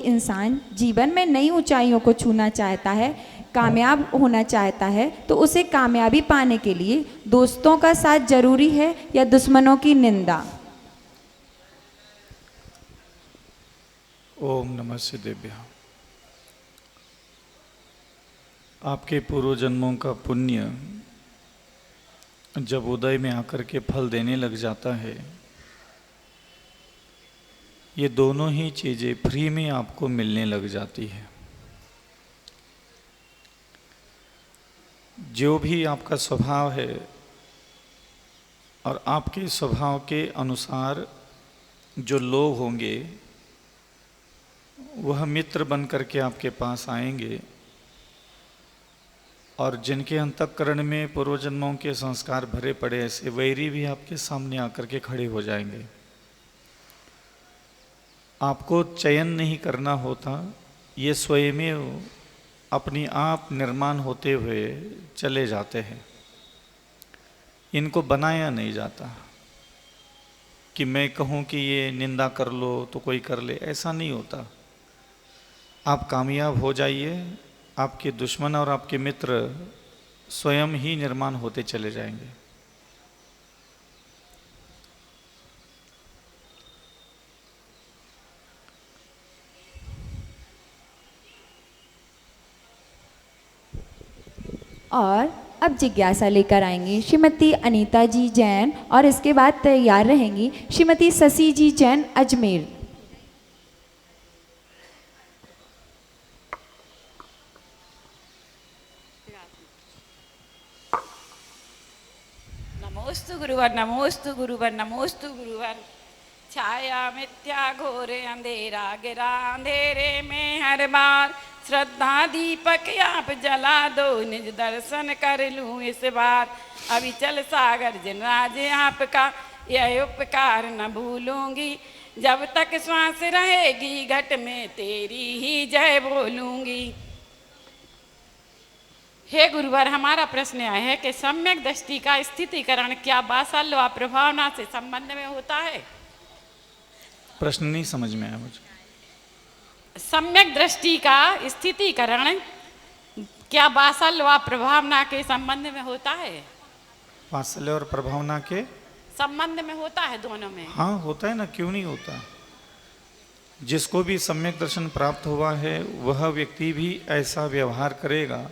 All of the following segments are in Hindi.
इंसान जीवन में नई ऊंचाइयों को छूना चाहता है, कामयाब होना चाहता है, तो उसे कामयाबी पाने के लिए दोस्तों का साथ जरूरी है या दुश्मनों की निंदा? ओम नमः शिवाय। आपके पूर्व जन्मों का पुण्य जब उदय में आकर के फल देने लग जाता है, ये दोनों ही चीज़ें फ्री में आपको मिलने लग जाती है। जो भी आपका स्वभाव है और आपके स्वभाव के अनुसार जो लोग होंगे वह मित्र बन करके आपके पास आएंगे, और जिनके अंतःकरण में पूर्व जन्मों के संस्कार भरे पड़े ऐसे वैरी भी आपके सामने आकर के खड़े हो जाएंगे। आपको चयन नहीं करना होता, ये स्वयं अपनी आप निर्माण होते हुए चले जाते हैं। इनको बनाया नहीं जाता कि मैं कहूँ कि ये निंदा कर लो तो कोई कर ले, ऐसा नहीं होता। आप कामयाब हो जाइए, आपके दुश्मन और आपके मित्र स्वयं ही निर्माण होते चले जाएंगे। और अब जिज्ञासा लेकर आएंगी श्रीमती अनीता जी जैन, और इसके बाद तैयार रहेंगी श्रीमती शशि जी जैन अजमेर। नमोस्तु गुरुवर, नमोस्तु गुरुवर, नमोस्तु गुरुवर। छाया मिथ्या घोरे अंधेरा गिरा, अंधेरे में हर बार श्रद्धा दीपक आप जला दो, निज दर्शन कर लूं इस बार। अभी चल सागर जिन राज आपका यह उपकार न भूलूंगी, जब तक श्वास रहेगी घट में तेरी ही जय बोलूंगी। हे गुरुवर, हमारा प्रश्न यह है कि सम्यक दृष्टि का स्थितिकरण क्या बासाल्य व प्रभावना से संबंध में होता है? प्रश्न नहीं समझ में आया मुझे। सम्यक दृष्टि का स्थितिकरण क्या बासाल्य व प्रभावना के संबंध में होता है? वात्सल्य और प्रभावना के संबंध में होता है दोनों में? हाँ होता है ना, क्यों नहीं होता। जिसको भी सम्यक दर्शन प्राप्त हुआ है वह व्यक्ति भी ऐसा व्यवहार करेगा,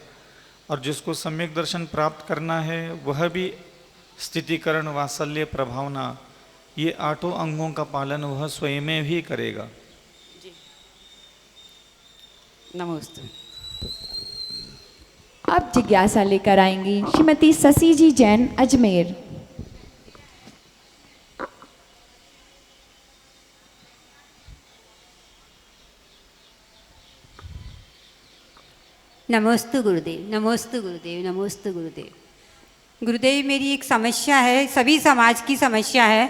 और जिसको सम्यक दर्शन प्राप्त करना है वह भी स्थितिकरण, वात्सल्य, प्रभावना, ये आठों अंगों का पालन वह स्वयं में भी करेगा। जी नमस्ते। अब जिज्ञासा लेकर आएंगी श्रीमती शशि जी जैन अजमेर। नमोस्तु गुरुदेव, नमोस्तु गुरुदेव, नमोस्तु गुरुदेव। गुरुदेव, मेरी एक समस्या है, सभी समाज की समस्या है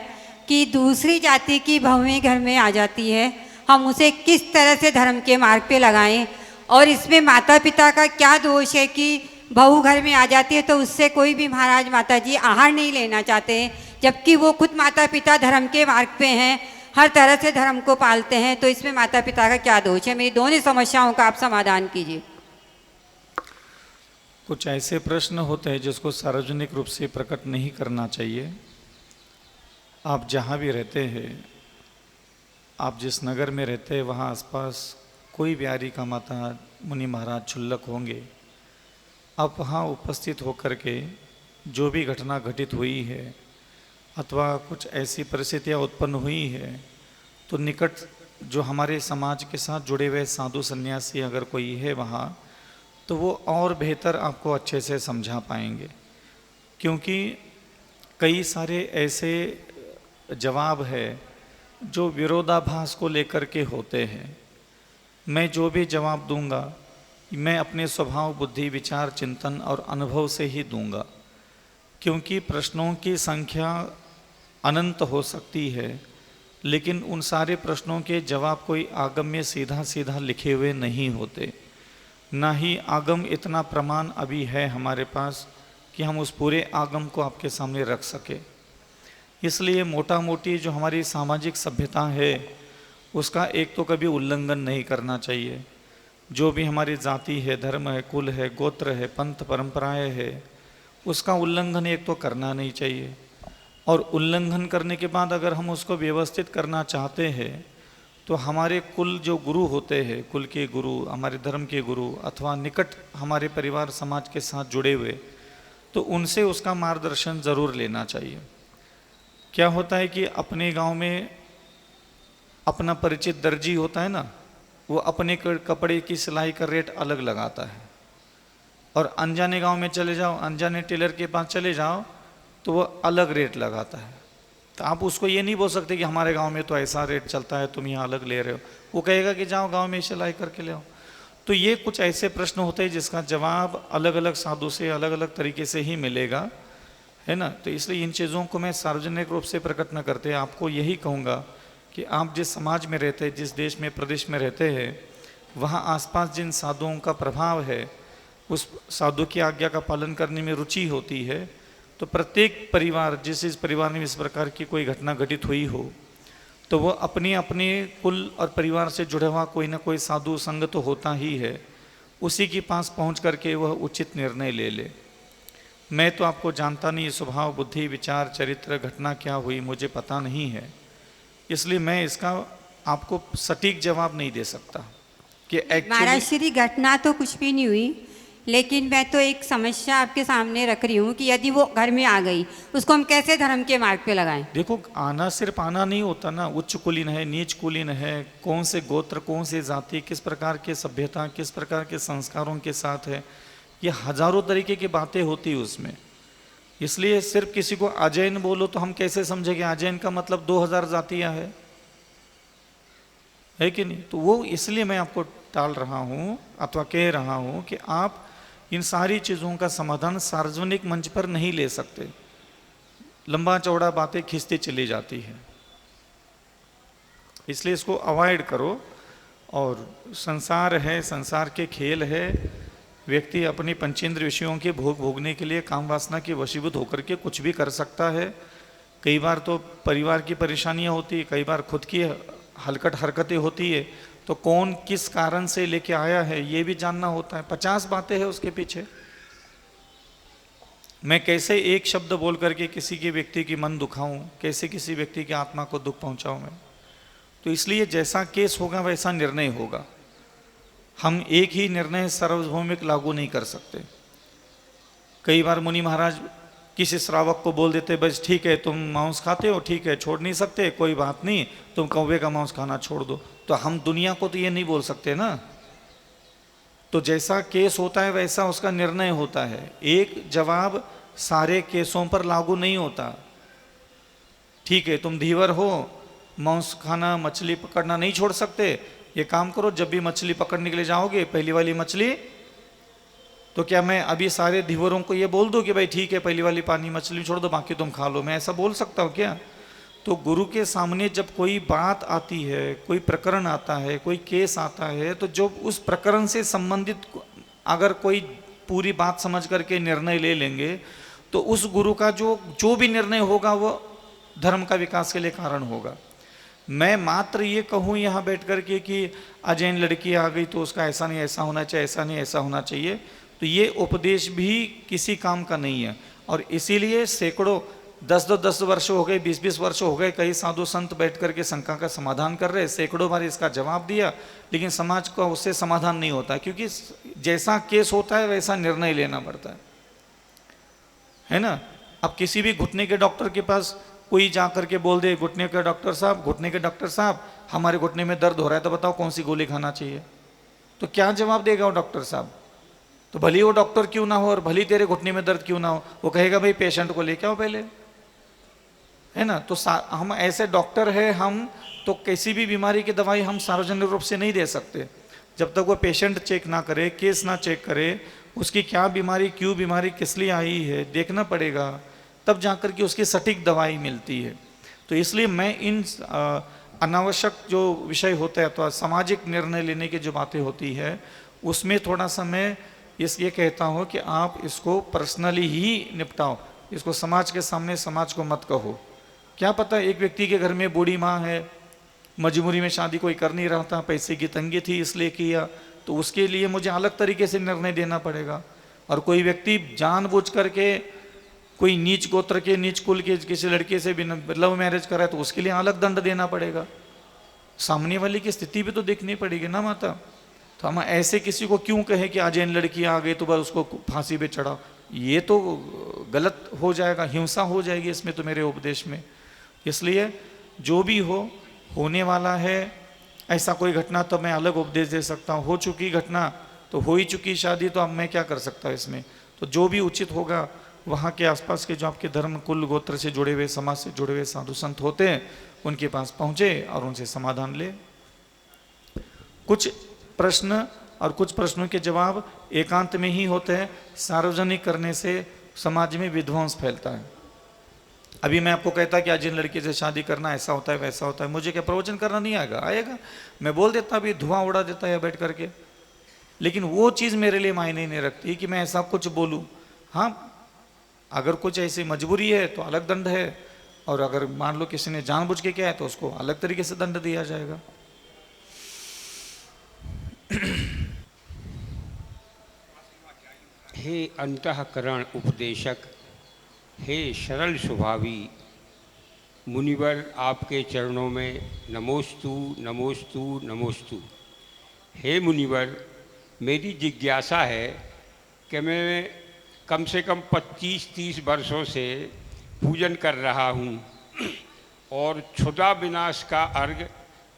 कि दूसरी जाति की बहुएं घर में आ जाती है, हम उसे किस तरह से धर्म के मार्ग पे लगाएं, और इसमें माता पिता का क्या दोष है कि बहू घर में आ जाती है तो उससे कोई भी महाराज माता जी आहार नहीं लेना चाहते हैं, जबकि वो खुद माता पिता धर्म के मार्ग पे हैं, हर तरह से धर्म को पालते हैं, तो इसमें माता पिता का क्या दोष है? मेरी दोनों समस्याओं का आप समाधान कीजिए। कुछ ऐसे प्रश्न होते हैं जिसको सार्वजनिक रूप से प्रकट नहीं करना चाहिए। आप जहाँ भी रहते हैं, आप जिस नगर में रहते हैं वहाँ आसपास कोई ब्यारी का माता मुनि महाराज क्षुल्लक होंगे, आप वहाँ उपस्थित होकर के जो भी घटना घटित हुई है अथवा कुछ ऐसी परिस्थितियाँ उत्पन्न हुई है, तो निकट जो हमारे समाज के साथ जुड़े हुए साधु सन्यासी अगर कोई है वहाँ, तो वो और बेहतर आपको अच्छे से समझा पाएंगे। क्योंकि कई सारे ऐसे जवाब है जो विरोधाभास को लेकर के होते हैं। मैं जो भी जवाब दूंगा मैं अपने स्वभाव, बुद्धि, विचार, चिंतन और अनुभव से ही दूंगा, क्योंकि प्रश्नों की संख्या अनंत हो सकती है, लेकिन उन सारे प्रश्नों के जवाब कोई आगम में सीधा सीधा लिखे हुए नहीं होते। ना ही आगम इतना प्रमाण अभी है हमारे पास कि हम उस पूरे आगम को आपके सामने रख सके। इसलिए मोटा मोटी जो हमारी सामाजिक सभ्यता है उसका एक तो कभी उल्लंघन नहीं करना चाहिए। जो भी हमारी जाति है, धर्म है, कुल है, गोत्र है, पंथ परंपराएं है, उसका उल्लंघन एक तो करना नहीं चाहिए। और उल्लंघन करने के बाद अगर हम उसको व्यवस्थित करना चाहते हैं तो हमारे कुल जो गुरु होते हैं, कुल के गुरु, हमारे धर्म के गुरु अथवा निकट हमारे परिवार समाज के साथ जुड़े हुए, तो उनसे उसका मार्गदर्शन ज़रूर लेना चाहिए। क्या होता है कि अपने गांव में अपना परिचित दर्जी होता है ना, वो अपने कपड़े की सिलाई का रेट अलग लगाता है, और अनजाने गांव में चले जाओ, अनजाने टेलर के पास चले जाओ तो वो अलग रेट लगाता है। तो आप उसको ये नहीं बोल सकते कि हमारे गांव में तो ऐसा रेट चलता है, तुम यहाँ अलग ले रहे हो। वो कहेगा कि जाओ गांव में सिलाई करके ले आओ। तो ये कुछ ऐसे प्रश्न होते हैं जिसका जवाब अलग अलग साधु से अलग अलग तरीके से ही मिलेगा, है ना। तो इसलिए इन चीज़ों को मैं सार्वजनिक रूप से प्रकट न करते आपको यही कहूँगा कि आप जिस समाज में रहते हैं, जिस देश में प्रदेश में रहते हैं, वहाँ आसपास जिन साधुओं का प्रभाव है, उस साधु की आज्ञा का पालन करने में रुचि होती है, तो प्रत्येक परिवार, जिस परिवार में इस प्रकार की कोई घटना घटित हुई हो, तो वह अपने अपने कुल और परिवार से जुड़ा हुआ कोई ना कोई साधु संग तो होता ही है, उसी के पास पहुंच करके वह उचित निर्णय ले ले। मैं तो आपको जानता नहीं, स्वभाव, बुद्धि, विचार, चरित्र, घटना क्या हुई मुझे पता नहीं है, इसलिए मैं इसका आपको सटीक जवाब नहीं दे सकता कि महाराज एक्चुअली। श्री घटना तो कुछ भी नहीं हुई, लेकिन मैं तो एक समस्या आपके सामने रख रही हूँ कि यदि वो घर में आ गई, उसको हम कैसे धर्म के मार्ग पे लगाएं। देखो, आना सिर्फ आना नहीं होता ना, उच्च कुलीन है, नीच कुलीन है, कौन से गोत्र, कौन से जाति, किस प्रकार के सभ्यता, किस प्रकार के संस्कारों के साथ है, ये हजारों तरीके की बातें होती है उसमें। इसलिए सिर्फ किसी को अजैन बोलो तो हम कैसे समझेंगे अजैन का मतलब 2000 जातियां है कि नहीं। तो वो इसलिए मैं आपको टाल रहा हूँ अथवा कह रहा हूँ कि आप इन सारी चीज़ों का समाधान सार्वजनिक मंच पर नहीं ले सकते, लंबा चौड़ा बातें खींचते चली जाती है, इसलिए इसको अवॉइड करो। और संसार है, संसार के खेल है, व्यक्ति अपनी पंचेंद्र विषयों के भोग भोगने के लिए काम वासना के वशीभूत होकर के कुछ भी कर सकता है। कई बार तो परिवार की परेशानियां होती है, कई बार खुद की हलकट हरकतें होती है, तो कौन किस कारण से लेके आया है ये भी जानना होता है। 50 बातें हैं उसके पीछे। मैं कैसे एक शब्द बोल करके किसी के व्यक्ति की मन दुखाऊं, कैसे किसी व्यक्ति की आत्मा को दुख पहुंचाऊं मैं। तो इसलिए जैसा केस होगा वैसा निर्णय होगा। हम एक ही निर्णय सार्वभौमिक लागू नहीं कर सकते। कई बार मुनि महाराज किसी श्रावक को बोल देते, बस ठीक है तुम मांस खाते हो, ठीक है छोड़ नहीं सकते, कोई बात नहीं, तुम कौवे का मांस खाना छोड़ दो। तो हम दुनिया को तो ये नहीं बोल सकते ना। तो जैसा केस होता है वैसा उसका निर्णय होता है। एक जवाब सारे केसों पर लागू नहीं होता। ठीक है तुम धीवर हो, मांस खाना, मछली पकड़ना नहीं छोड़ सकते, ये काम करो, जब भी मछली पकड़ने के लिए जाओगे पहली वाली मछली, तो क्या मैं अभी सारे धीवरों को ये बोल दूं कि भाई ठीक है पहली वाली पानी मछली छोड़ दो, बाकी तुम खा लो? मैं ऐसा बोल सकता हूँ क्या? तो गुरु के सामने जब कोई बात आती है, कोई प्रकरण आता है, कोई केस आता है, तो जो उस प्रकरण से संबंधित अगर कोई पूरी बात समझ करके निर्णय ले लेंगे, तो उस गुरु का जो भी निर्णय होगा वो धर्म का विकास के लिए कारण होगा। मैं मात्र ये कहूँ यहाँ बैठ करके कि अजैन लड़की आ गई तो उसका ऐसा नहीं ऐसा होना चाहिए, ऐसा नहीं ऐसा होना चाहिए, तो ये उपदेश भी किसी काम का नहीं है। और इसीलिए सैकड़ों 10-10 वर्ष हो गए, 20-20 वर्ष हो गए, कई साधु संत बैठ करके शंका का समाधान कर रहे, सैकड़ों बार इसका जवाब दिया, लेकिन समाज का उससे समाधान नहीं होता, क्योंकि जैसा केस होता है वैसा निर्णय लेना पड़ता है ना। अब किसी भी घुटने के डॉक्टर के पास कोई जा करके बोल दे, घुटने के डॉक्टर साहब हमारे घुटने में दर्द हो रहा है, तो बताओ कौन सी गोली खाना चाहिए? तो क्या जवाब देगा वो डॉक्टर साहब? तो भली वो डॉक्टर क्यों ना हो और भली तेरे घुटने में दर्द क्यों ना हो, वो कहेगा भाई पेशेंट को लेके आओ पहले, है ना। तो हम ऐसे डॉक्टर है, हम तो किसी भी बीमारी की दवाई हम सार्वजनिक रूप से नहीं दे सकते जब तक वो पेशेंट चेक ना करे, केस ना चेक करे, उसकी क्या बीमारी, क्यों बीमारी, किस लिए आई है, देखना पड़ेगा, तब जाकर के उसकी सटीक दवाई मिलती है। तो इसलिए मैं इन अनावश्यक जो विषय होता है तो सामाजिक निर्णय लेने की जो बातें होती है उसमें थोड़ा सा मैं ये कहता हूँ कि आप इसको पर्सनली ही निपटाओ, इसको समाज के सामने समाज को मत कहो। क्या पता एक व्यक्ति के घर में बूढ़ी माँ है, मजबूरी में शादी कोई कर नहीं रहा था, पैसे की तंगी थी इसलिए किया, तो उसके लिए मुझे अलग तरीके से निर्णय देना पड़ेगा। और कोई व्यक्ति जानबूझ करके कोई नीच गोत्र के, नीच कुल के किसी लड़के से भी लव मैरिज करा है तो उसके लिए अलग दंड देना पड़ेगा। सामने वाले की स्थिति भी तो देखनी पड़ेगी ना माता। तो हम ऐसे किसी को क्यों कहें कि आज इन लड़की आ गई तो बस उसको फांसी पे चढ़ाओ, ये तो गलत हो जाएगा, हिंसा हो जाएगी इसमें तो मेरे उपदेश में। इसलिए जो भी होने वाला है ऐसा कोई घटना तो मैं अलग उपदेश दे सकता हूँ। हो चुकी घटना तो हो ही चुकी शादी, तो अब मैं क्या कर सकता हूँ इसमें। तो जो भी उचित होगा वहाँ के आसपास के जो आपके धर्म कुल गोत्र से जुड़े हुए, समाज से जुड़े हुए साधु संत होते हैं उनके पास पहुँचे और उनसे समाधान ले। कुछ प्रश्न और कुछ प्रश्नों के जवाब एकांत में ही होते हैं, सार्वजनिक करने से समाज में विध्वंस फैलता है। अभी मैं आपको कहता कि आज इन लड़की से शादी करना ऐसा होता है वैसा होता है, मुझे क्या प्रवचन करना नहीं आएगा? मैं बोल देता, अभी धुआं उड़ा देता है बैठ करके, लेकिन वो चीज़ मेरे लिए मायने नहीं रखती कि मैं ऐसा कुछ बोलूँ। हाँ, अगर कुछ ऐसी मजबूरी है तो अलग दंड है, और अगर मान लो किसी ने जानबूझ के किया है तो उसको अलग तरीके से दंड दिया जाएगा। हे अंतःकरण उपदेशक, हे सरल स्वभावी मुनिवर, आपके चरणों में नमोस्तु नमोस्तु नमोस्तु। हे मुनिवर, मेरी जिज्ञासा है कि मैं कम से कम 25-30 वर्षों से पूजन कर रहा हूँ और क्षुधा विनाश का अर्घ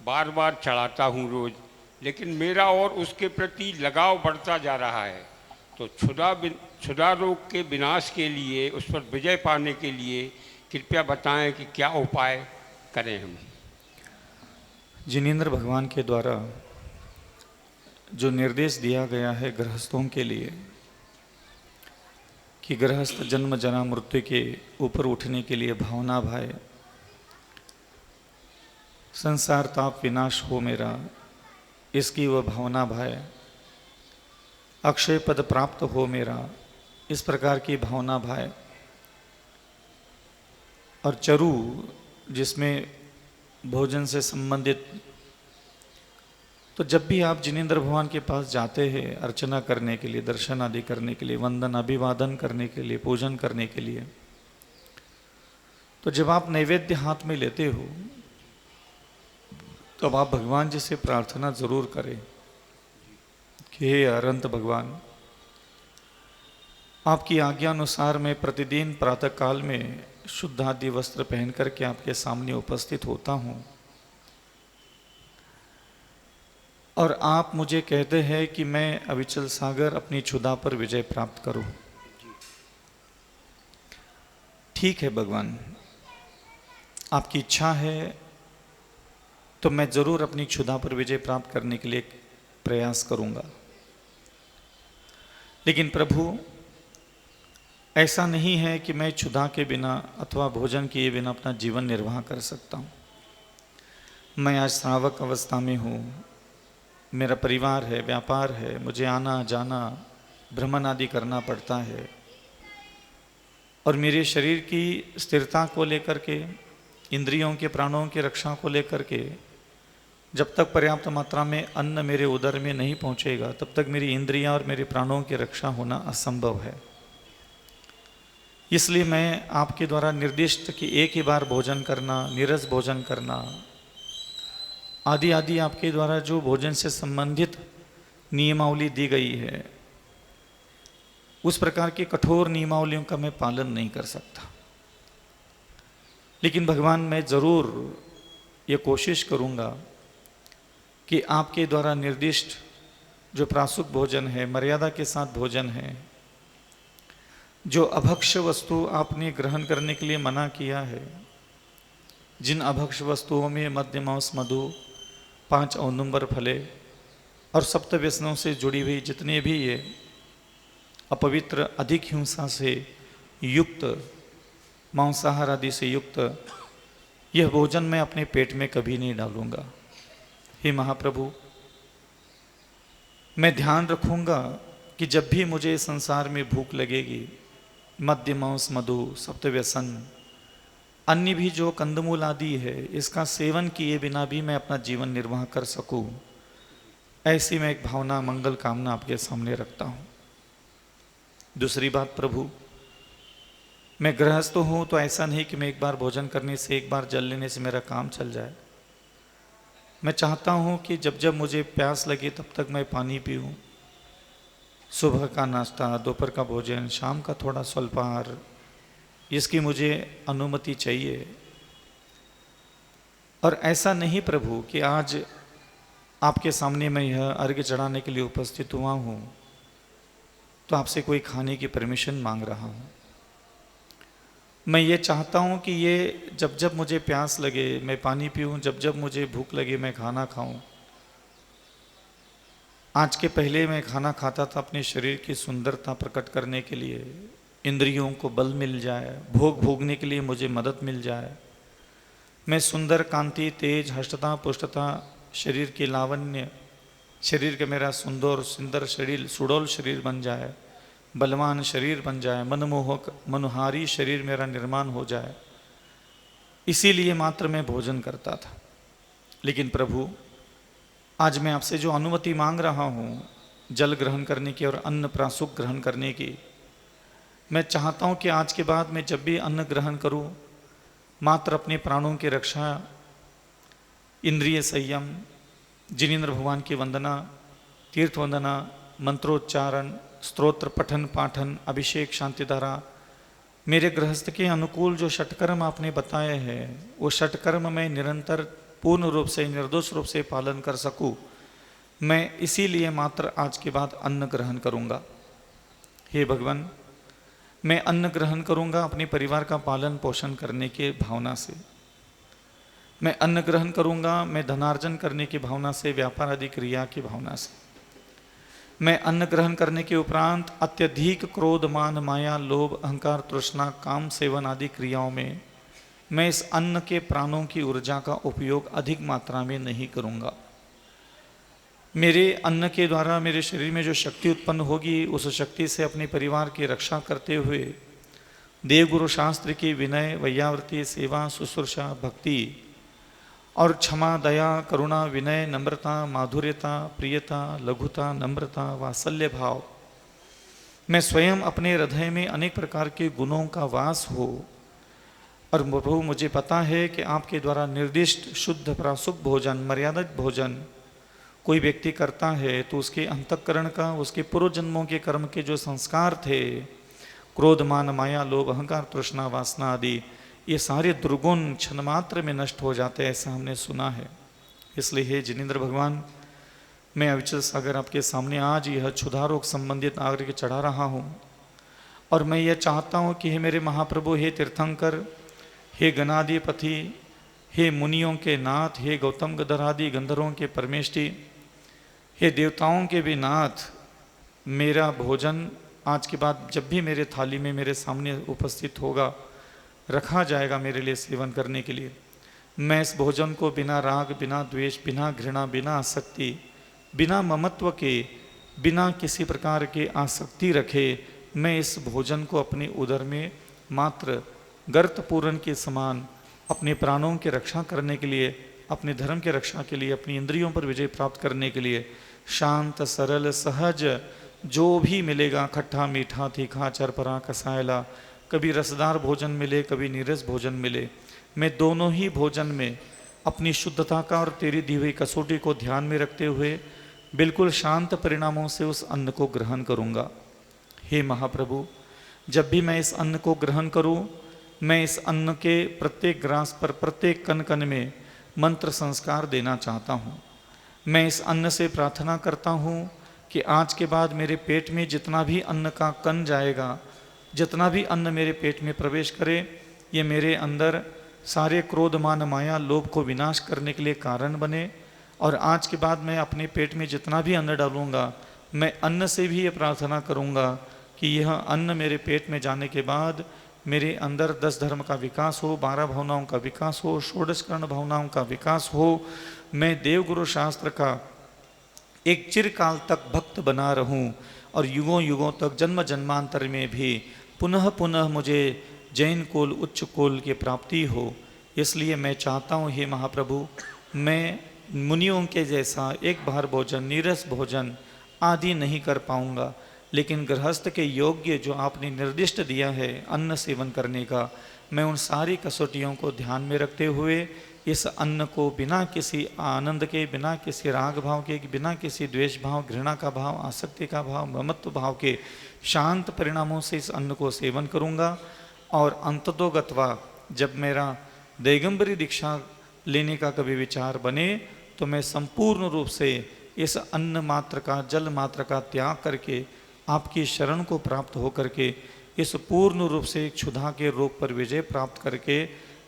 बार बार चढ़ाता हूँ रोज़, लेकिन मेरा और उसके प्रति लगाव बढ़ता जा रहा है। तो क्षुधा रोग के विनाश के लिए, उस पर विजय पाने के लिए कृपया बताएं कि क्या उपाय करें हम। जिनेंद्र भगवान के द्वारा जो निर्देश दिया गया है गृहस्थों के लिए कि गृहस्थ जन्म जरा मृत्यु के ऊपर उठने के लिए भावना भाए, संसार ताप विनाश हो मेरा इसकी वह भावना भाए, अक्षय पद प्राप्त हो मेरा इस प्रकार की भावना भाए, और चरु जिसमें भोजन से संबंधित। तो जब भी आप जिनेंद्र भगवान के पास जाते हैं अर्चना करने के लिए, दर्शन आदि करने के लिए, वंदन अभिवादन करने के लिए, पूजन करने के लिए, तो जब आप नैवेद्य हाथ में लेते हो तो अब आप भगवान जी से प्रार्थना जरूर करें कि हे अनंत भगवान, आपकी आज्ञा अनुसार मैं प्रतिदिन प्रातःकाल में शुद्ध आदि वस्त्र पहन करके आपके सामने उपस्थित होता हूँ, और आप मुझे कहते हैं कि मैं अविचल सागर अपनी क्षुधा पर विजय प्राप्त करूं। ठीक है भगवान, आपकी इच्छा है तो मैं जरूर अपनी क्षुधा पर विजय प्राप्त करने के लिए प्रयास करूंगा। लेकिन प्रभु, ऐसा नहीं है कि मैं क्षुधा के बिना अथवा भोजन किए बिना अपना जीवन निर्वाह कर सकता हूँ। मैं आज श्रावक अवस्था में हूँ, मेरा परिवार है, व्यापार है, मुझे आना जाना भ्रमण आदि करना पड़ता है, और मेरे शरीर की स्थिरता को लेकर के, इंद्रियों के प्राणों की रक्षा को लेकर के जब तक पर्याप्त मात्रा में अन्न मेरे उदर में नहीं पहुंचेगा तब तक मेरी इंद्रियां और मेरे प्राणों की रक्षा होना असंभव है। इसलिए मैं आपके द्वारा निर्दिष्ट कि एक ही बार भोजन करना, नीरस भोजन करना आदि आदि आपके द्वारा जो भोजन से संबंधित नियमावली दी गई है, उस प्रकार की कठोर नियमावलियों का मैं पालन नहीं कर सकता। लेकिन भगवान, मैं ज़रूर ये कोशिश करूँगा कि आपके द्वारा निर्दिष्ट जो प्रासुक भोजन है, मर्यादा के साथ भोजन है, जो अभक्ष्य वस्तु आपने ग्रहण करने के लिए मना किया है, जिन अभक्ष्य वस्तुओं में मद्य मांस मधु 5 औदुंबर फले और सप्त व्यसनों से जुड़ी हुई जितने भी ये अपवित्र अधिक हिंसा से युक्त मांसाहार आदि से युक्त यह भोजन मैं अपने पेट में कभी नहीं डालूंगा। हे महाप्रभु, मैं ध्यान रखूंगा कि जब भी मुझे संसार में भूख लगेगी, मद्य मांस मधु सप्त व्यसन अन्य भी जो कंदमूल आदि है, इसका सेवन किए बिना भी मैं अपना जीवन निर्वाह कर सकूं, ऐसी मैं एक भावना, मंगल कामना आपके सामने रखता हूं। दूसरी बात प्रभु, मैं गृहस्थ हूं तो ऐसा नहीं कि मैं एक बार भोजन करने से, एक बार जल लेने से मेरा काम चल जाए। मैं चाहता हूं कि जब जब मुझे प्यास लगे तब तक मैं पानी पीऊं। सुबह का नाश्ता, दोपहर का भोजन, शाम का थोड़ा स्वल्पाहार, इसकी मुझे अनुमति चाहिए। और ऐसा नहीं प्रभु कि आज आपके सामने मैं यह अर्घ्य चढ़ाने के लिए उपस्थित हुआ हूं तो आपसे कोई खाने की परमिशन मांग रहा हूं। मैं ये चाहता हूं कि ये जब जब मुझे प्यास लगे मैं पानी पीऊं, जब जब मुझे भूख लगे मैं खाना खाऊं। आज के पहले मैं खाना खाता था अपने शरीर की सुंदरता प्रकट करने के लिए, इंद्रियों को बल मिल जाए, भोग भोगने के लिए मुझे मदद मिल जाए। मैं सुंदर, कांति, तेज, हष्टता, पुष्टता, शरीर की लावण्य, शरीर का मेरा सुंदर शरीर, सुडौल शरीर बन जाए, बलवान शरीर बन जाए, मनमोहक मनोहारी शरीर मेरा निर्माण हो जाए, इसीलिए मात्र मैं भोजन करता था। लेकिन प्रभु, आज मैं आपसे जो अनुमति मांग रहा हूँ जल ग्रहण करने की और अन्न प्रासुक ग्रहण करने की, मैं चाहता हूँ कि आज के बाद मैं जब भी अन्न ग्रहण करूँ मात्र अपने प्राणों की रक्षा, इंद्रिय संयम, जिनेन्द्र भगवान की वंदना, तीर्थ वंदना, मंत्रोच्चारण, स्तोत्र पठन पाठन, अभिषेक, शांतिधारा, मेरे गृहस्थ के अनुकूल जो षटकर्म आपने बताए हैं वो षटकर्म मैं निरंतर पूर्ण रूप से, निर्दोष रूप से पालन कर सकूं। मैं इसीलिए मात्र आज के बाद अन्न ग्रहण करूंगा। हे भगवान, मैं अन्न ग्रहण करूंगा अपने परिवार का पालन पोषण करने के भावना से। मैं अन्न ग्रहण करूंगा मैं धनार्जन करने की भावना से, व्यापार आदि क्रिया की भावना से। मैं अन्न ग्रहण करने के उपरांत अत्यधिक क्रोध, मान, माया, लोभ, अहंकार, तृष्णा, काम, सेवन आदि क्रियाओं में मैं इस अन्न के प्राणों की ऊर्जा का उपयोग अधिक मात्रा में नहीं करूंगा। मेरे अन्न के द्वारा मेरे शरीर में जो शक्ति उत्पन्न होगी उस शक्ति से अपने परिवार की रक्षा करते हुए देवगुरु शास्त्र की विनय, वैयावृत्ति, सेवा, शुश्रूषा, भक्ति और क्षमा, दया, करुणा, विनय, नम्रता, माधुर्यता, प्रियता, लघुता, नम्रता, वात्सल्य भाव, मैं स्वयं अपने हृदय में अनेक प्रकार के गुणों का वास हो। और प्रभु, मुझे पता है कि आपके द्वारा निर्दिष्ट शुद्ध प्रासुक भोजन, मर्यादित भोजन कोई व्यक्ति करता है तो उसके अंतःकरण का, उसके पूर्व जन्मों के कर्म के जो संस्कार थे, क्रोध, मान, माया, लोभ, अहंकार, तृष्णा, वासना आदि, ये सारे दुर्गुण क्षण मात्र में नष्ट हो जाते हैं, ऐसा हमने सुना है। इसलिए हे जिनेन्द्र भगवान, मैं अविचल सागर आपके सामने आज यह क्षुधारोग संबंधित आग्रह चढ़ा रहा हूँ। और मैं यह चाहता हूँ कि हे मेरे महाप्रभु, हे तीर्थंकर, हे गणाधिपति, हे मुनियों के नाथ, हे गौतम गधरादि गंधर्वों के परमेष्टि, हे देवताओं के भी नाथ, मेरा भोजन आज के बाद जब भी मेरे थाली में मेरे सामने उपस्थित होगा, रखा जाएगा मेरे लिए सेवन करने के लिए, मैं इस भोजन को बिना राग, बिना द्वेष, बिना घृणा, बिना आसक्ति, बिना ममत्व के, बिना किसी प्रकार के आसक्ति रखे, मैं इस भोजन को अपने उदर में मात्र गर्त पूरण के समान अपने प्राणों की रक्षा करने के लिए, अपने धर्म की रक्षा के लिए, अपनी इंद्रियों पर विजय प्राप्त करने के लिए शांत, सरल, सहज जो भी मिलेगा, खट्टा, मीठा, तीखा, चरपरा, कसायला, कभी रसदार भोजन मिले, कभी नीरस भोजन मिले, मैं दोनों ही भोजन में अपनी शुद्धता का और तेरी दी हुई कसौटी को ध्यान में रखते हुए बिल्कुल शांत परिणामों से उस अन्न को ग्रहण करूँगा। हे महाप्रभु, जब भी मैं इस अन्न को ग्रहण करूँ, मैं इस अन्न के प्रत्येक ग्रास पर, प्रत्येक कण कण में मंत्र संस्कार देना चाहता हूँ। मैं इस अन्न से प्रार्थना करता हूँ कि आज के बाद मेरे पेट में जितना भी अन्न का कण जाएगा, जितना भी अन्न मेरे पेट में प्रवेश करे, ये मेरे अंदर सारे क्रोध, मान, माया, लोभ को विनाश करने के लिए कारण बने। और आज के बाद मैं अपने पेट में जितना भी अन्न डालूँगा, मैं अन्न से भी ये प्रार्थना करूँगा कि यह अन्न मेरे पेट में जाने के बाद मेरे अंदर 10 धर्म का विकास हो, 12 भावनाओं का विकास हो, षोडश कर्ण भावनाओं का विकास हो। मैं देवगुरु शास्त्र का एक चिरकाल तक भक्त बना रहूं और युगों युगों तक, जन्म जन्मांतर में भी पुनः पुनः मुझे जैन कुल उच्च कुल की प्राप्ति हो। इसलिए मैं चाहता हूँ हे महाप्रभु, मैं मुनियों के जैसा एक बार भोजन, नीरस भोजन आदि नहीं कर पाऊँगा, लेकिन गृहस्थ के योग्य जो आपने निर्दिष्ट दिया है अन्न सेवन करने का, मैं उन सारी कसौटियों को ध्यान में रखते हुए इस अन्न को बिना किसी आनंद के, बिना किसी राग भाव के, बिना किसी द्वेष भाव, घृणा का भाव, आसक्ति का भाव, ममत्व भाव के शांत परिणामों से इस अन्न को सेवन करूँगा। और अंततोगत्वा जब मेरा दिगंबरी दीक्षा लेने का कभी विचार बने तो मैं संपूर्ण रूप से इस अन्न मात्र का, जल मात्र का त्याग करके आपकी शरण को प्राप्त हो करके इस पूर्ण रूप से क्षुधा के रोग पर विजय प्राप्त करके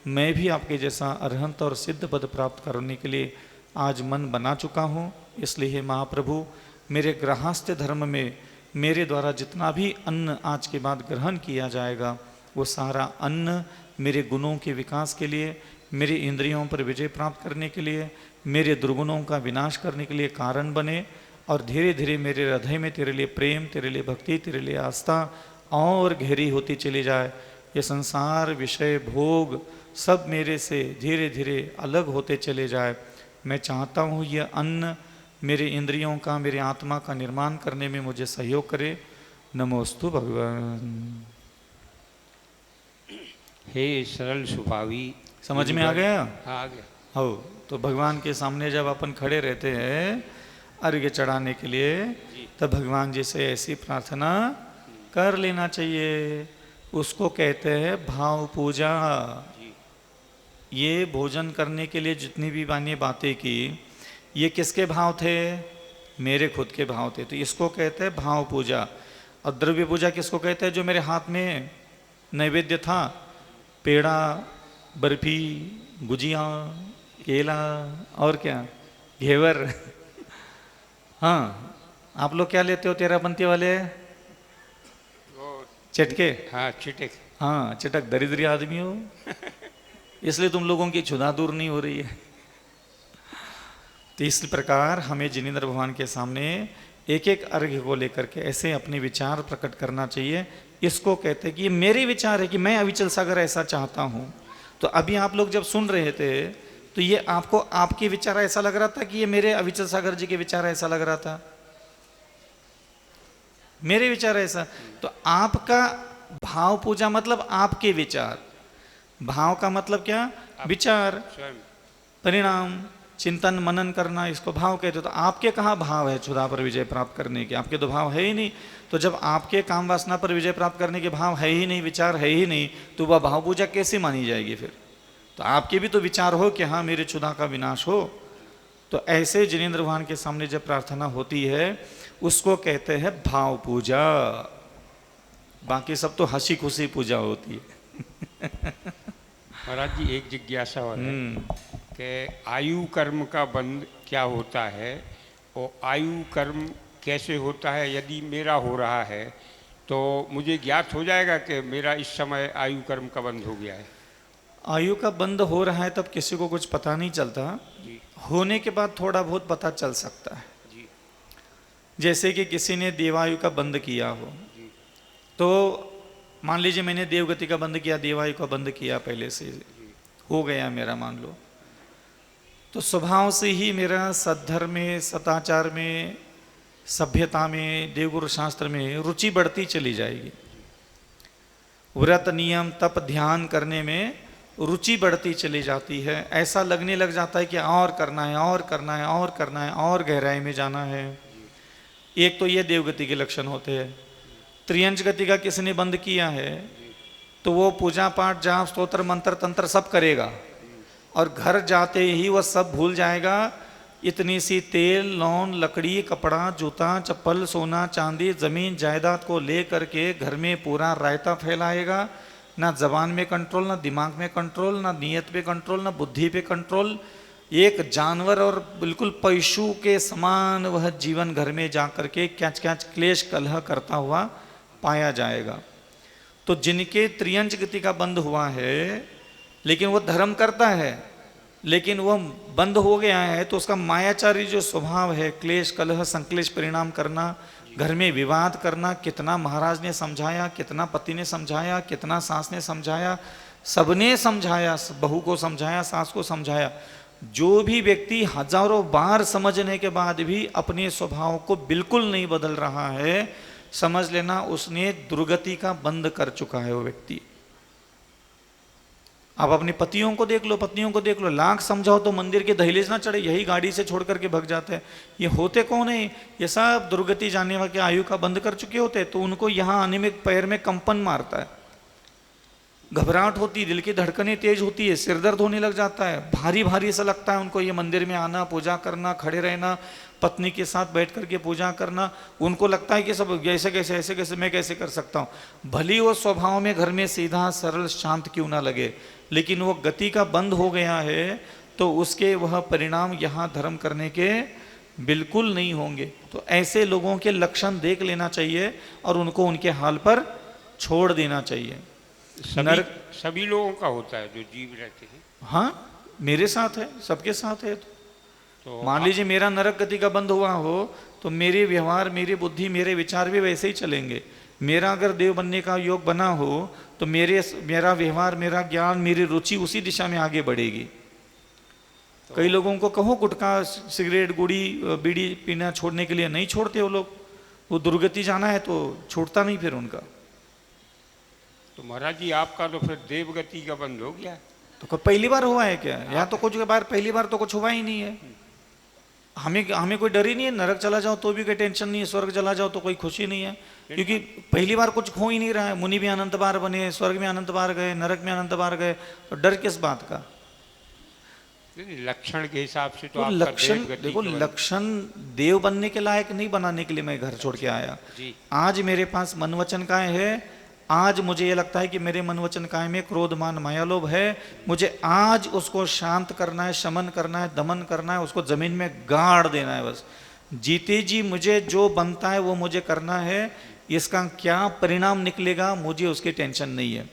मैं भी आपके जैसा अरहंत और सिद्ध पद प्राप्त करने के लिए आज मन बना चुका हूँ। इसलिए हे महाप्रभु, मेरे गृहस्थ धर्म में मेरे द्वारा जितना भी अन्न आज के बाद ग्रहण किया जाएगा वो सारा अन्न मेरे गुणों के विकास के लिए, मेरे इंद्रियों पर विजय प्राप्त करने के लिए, मेरे दुर्गुणों का विनाश करने के लिए कारण बने और धीरे धीरे मेरे हृदय में तेरे लिए प्रेम, तेरे लिए भक्ति, तेरे लिए आस्था और गहरी होती चली जाए। ये संसार, विषय, भोग सब मेरे से धीरे धीरे अलग होते चले जाए। मैं चाहता हूँ ये अन्न मेरे इंद्रियों का, मेरे आत्मा का निर्माण करने में मुझे सहयोग करे। नमोस्तु भगवान। हे सरल स्वभावी। समझ में आ गया? हाँ, आ गया। हो तो भगवान के सामने जब अपन खड़े रहते हैं अर्घ्य चढ़ाने के लिए, तब भगवान जी से ऐसी प्रार्थना कर लेना चाहिए। उसको कहते हैं भाव पूजा। ये भोजन करने के लिए जितनी भी मान्य बातें की, ये किसके भाव थे? मेरे खुद के भाव थे। तो इसको कहते हैं भाव पूजा। और द्रव्य पूजा किसको कहते हैं? जो मेरे हाथ में नैवेद्य था, पेड़ा, बर्फी, गुजिया, केला और क्या, घेवर। हाँ, आप लोग क्या लेते हो तेरापंथी वाले? चटके। हाँ, चिटक। हाँ, चटक दरिद्री आदमी हो इसलिए तुम लोगों की क्षुधा दूर नहीं हो रही है। तो इस प्रकार हमें जिनेंद्र भगवान के सामने एक एक अर्घ्य को लेकर के ऐसे अपने विचार प्रकट करना चाहिए। इसको कहते हैं कि ये मेरे विचार है कि मैं अविचल सागर ऐसा चाहता हूँ। तो अभी आप लोग जब सुन रहे थे तो ये आपको आपके विचार ऐसा लग रहा था कि ये मेरे अविचल सागर जी के विचार ऐसा लग रहा था? मेरे विचार ऐसा। तो आपका भाव पूजा मतलब आपके विचार। भाव का मतलब क्या? विचार, स्वयं परिणाम, चिंतन मनन करना, इसको भाव कहते हो। तो आपके कहाँ भाव है क्षुधा पर विजय प्राप्त करने के? आपके तो भाव है ही नहीं। तो जब आपके काम वासना पर विजय प्राप्त करने के भाव है ही नहीं, विचार है ही नहीं, तो वह भाव पूजा कैसे मानी जाएगी फिर? तो आपके भी तो विचार हो कि हाँ मेरे क्षुधा का विनाश हो। तो ऐसे जिनेंद्र भगवान के सामने जब प्रार्थना होती है उसको कहते हैं भाव पूजा। बाकी सब तो हंसी खुशी पूजा होती है। महाराज जी, एक जिज्ञासा और है कि आयु कर्म का बंध क्या होता है और आयु कर्म कैसे होता है? यदि मेरा हो रहा है तो मुझे ज्ञात हो जाएगा कि मेरा इस समय आयु कर्म का बंध हो गया है। आयु का बंद हो रहा है तब किसी को कुछ पता नहीं चलता। होने के बाद थोड़ा बहुत पता चल सकता है। जैसे कि किसी ने देवायु का बंद किया हो, तो मान लीजिए मैंने देवगति का बंद किया, देवायु का बंद किया, पहले से हो गया मेरा, मान लो, तो स्वभाव से ही मेरा सद्धर्म में, सदाचार में, सभ्यता में, देवगुरु शास्त्र में रुचि बढ़ती चली जाएगी। व्रत, नियम, तप, ध्यान करने में रुचि बढ़ती चली जाती है। ऐसा लगने लग जाता है कि और करना है, और करना है, और करना है, और गहराई में जाना है। एक तो ये देवगति के लक्षण होते हैं। त्रियंच गति का किसी ने बंद किया है तो वो पूजा पाठ, जाप, स्तोत्र, मंत्र, तंत्र सब करेगा और घर जाते ही वह सब भूल जाएगा। इतनी सी तेल, लौन, लकड़ी, कपड़ा, जूता, चप्पल, सोना, चांदी, जमीन जायदाद को ले करके घर में पूरा रायता फैलाएगा। ना जबान में कंट्रोल, ना दिमाग में कंट्रोल, ना नीयत पे कंट्रोल, ना बुद्धि पे कंट्रोल। एक जानवर और बिल्कुल पशु के समान वह जीवन घर में जा करके क्याच क्याच क्लेश कलह करता हुआ पाया जाएगा। तो जिनके त्रियंच गति का बंद हुआ है लेकिन वो धर्म करता है, लेकिन वह बंद हो गया है तो उसका मायाचारी जो स्वभाव है, क्लेश कलह संक्लेश परिणाम करना, घर में विवाद करना, कितना महाराज ने समझाया, कितना पति ने समझाया, कितना सास ने समझाया, सबने समझाया, बहू को समझाया, सास को समझाया। जो भी व्यक्ति हजारों बार समझने के बाद भी अपने स्वभाव को बिल्कुल नहीं बदल रहा है, समझ लेना उसने दुर्गति का बंद कर चुका है वो व्यक्ति। आप अपने पतियों को देख लो, पत्नियों को देख लो, लाख समझाओ तो मंदिर के दहलीज ना चढ़े, यही गाड़ी से छोड़ करके भग जाते हैं। ये होते कौन है? ये सब दुर्गति जाने वाले आयु का बंद कर चुके होते हैं, तो उनको यहाँ आने में पैर में कंपन मारता है, घबराहट होती है, दिल की धड़कनें तेज होती है, सिर दर्द होने लग जाता है, भारी भारी सा लगता है उनको ये मंदिर में आना, पूजा करना, खड़े रहना, पत्नी के साथ बैठ करके पूजा करना। उनको लगता है कि सब ऐसे कैसे ऐसे कैसे मैं कैसे कर सकता हूँ। भली वो स्वभाव में घर में सीधा सरल शांत क्यों ना लगे, लेकिन वो गति का बंद हो गया है तो उसके वह परिणाम यहाँ धर्म करने के बिल्कुल नहीं होंगे। तो ऐसे लोगों के लक्षण देख लेना चाहिए और उनको उनके हाल पर छोड़ देना चाहिए। सभी लोगों का होता है जो जीव रहते हैं। हाँ, मेरे साथ है, सबके साथ है। तो मान लीजिए मेरा नरक गति का बंद हुआ हो तो मेरे व्यवहार, मेरी बुद्धि, मेरे विचार भी वैसे ही चलेंगे। मेरा अगर देव बनने का योग बना हो तो मेरा व्यवहार, मेरा ज्ञान, मेरी रुचि उसी दिशा में आगे बढ़ेगी। तो कई लोगों को कहो गुटखा, सिगरेट, गुड़ी, बीड़ी पीना छोड़ने के लिए नहीं छोड़ते वो लोग, वो दुर्गति जाना है तो छूटता नहीं फिर उनका। तो महाराज जी आपका तो फिर देवगति का बंद हो गया। तो पहली बार हुआ है क्या? यहाँ तो कुछ बार पहली बार तो कुछ हुआ ही नहीं है। हमें कोई डर ही नहीं है, नरक चला जाओ तो भी कोई टेंशन नहीं है, स्वर्ग चला जाओ तो कोई खुशी नहीं है, क्योंकि पहली बार कुछ हो ही नहीं रहा है। मुनि भी अनंत बार बने, स्वर्ग में अनंत बार गए, नरक में अनंत बार गए, तो डर किस बात का? लक्षण के हिसाब से तो लक्षण देखो, लक्षण देव बनने के लायक नहीं बनाने के लिए मैं घर छोड़ के आया। आज मेरे पास मन वचन काय है, आज मुझे ये लगता है कि मेरे मन वचन काय में क्रोध मान माया लोभ है, मुझे आज उसको शांत करना है, शमन करना है, दमन करना है, उसको जमीन में गाड़ देना है बस। जीते जी मुझे जो बनता है वो मुझे करना है, इसका क्या परिणाम निकलेगा मुझे उसकी टेंशन नहीं है।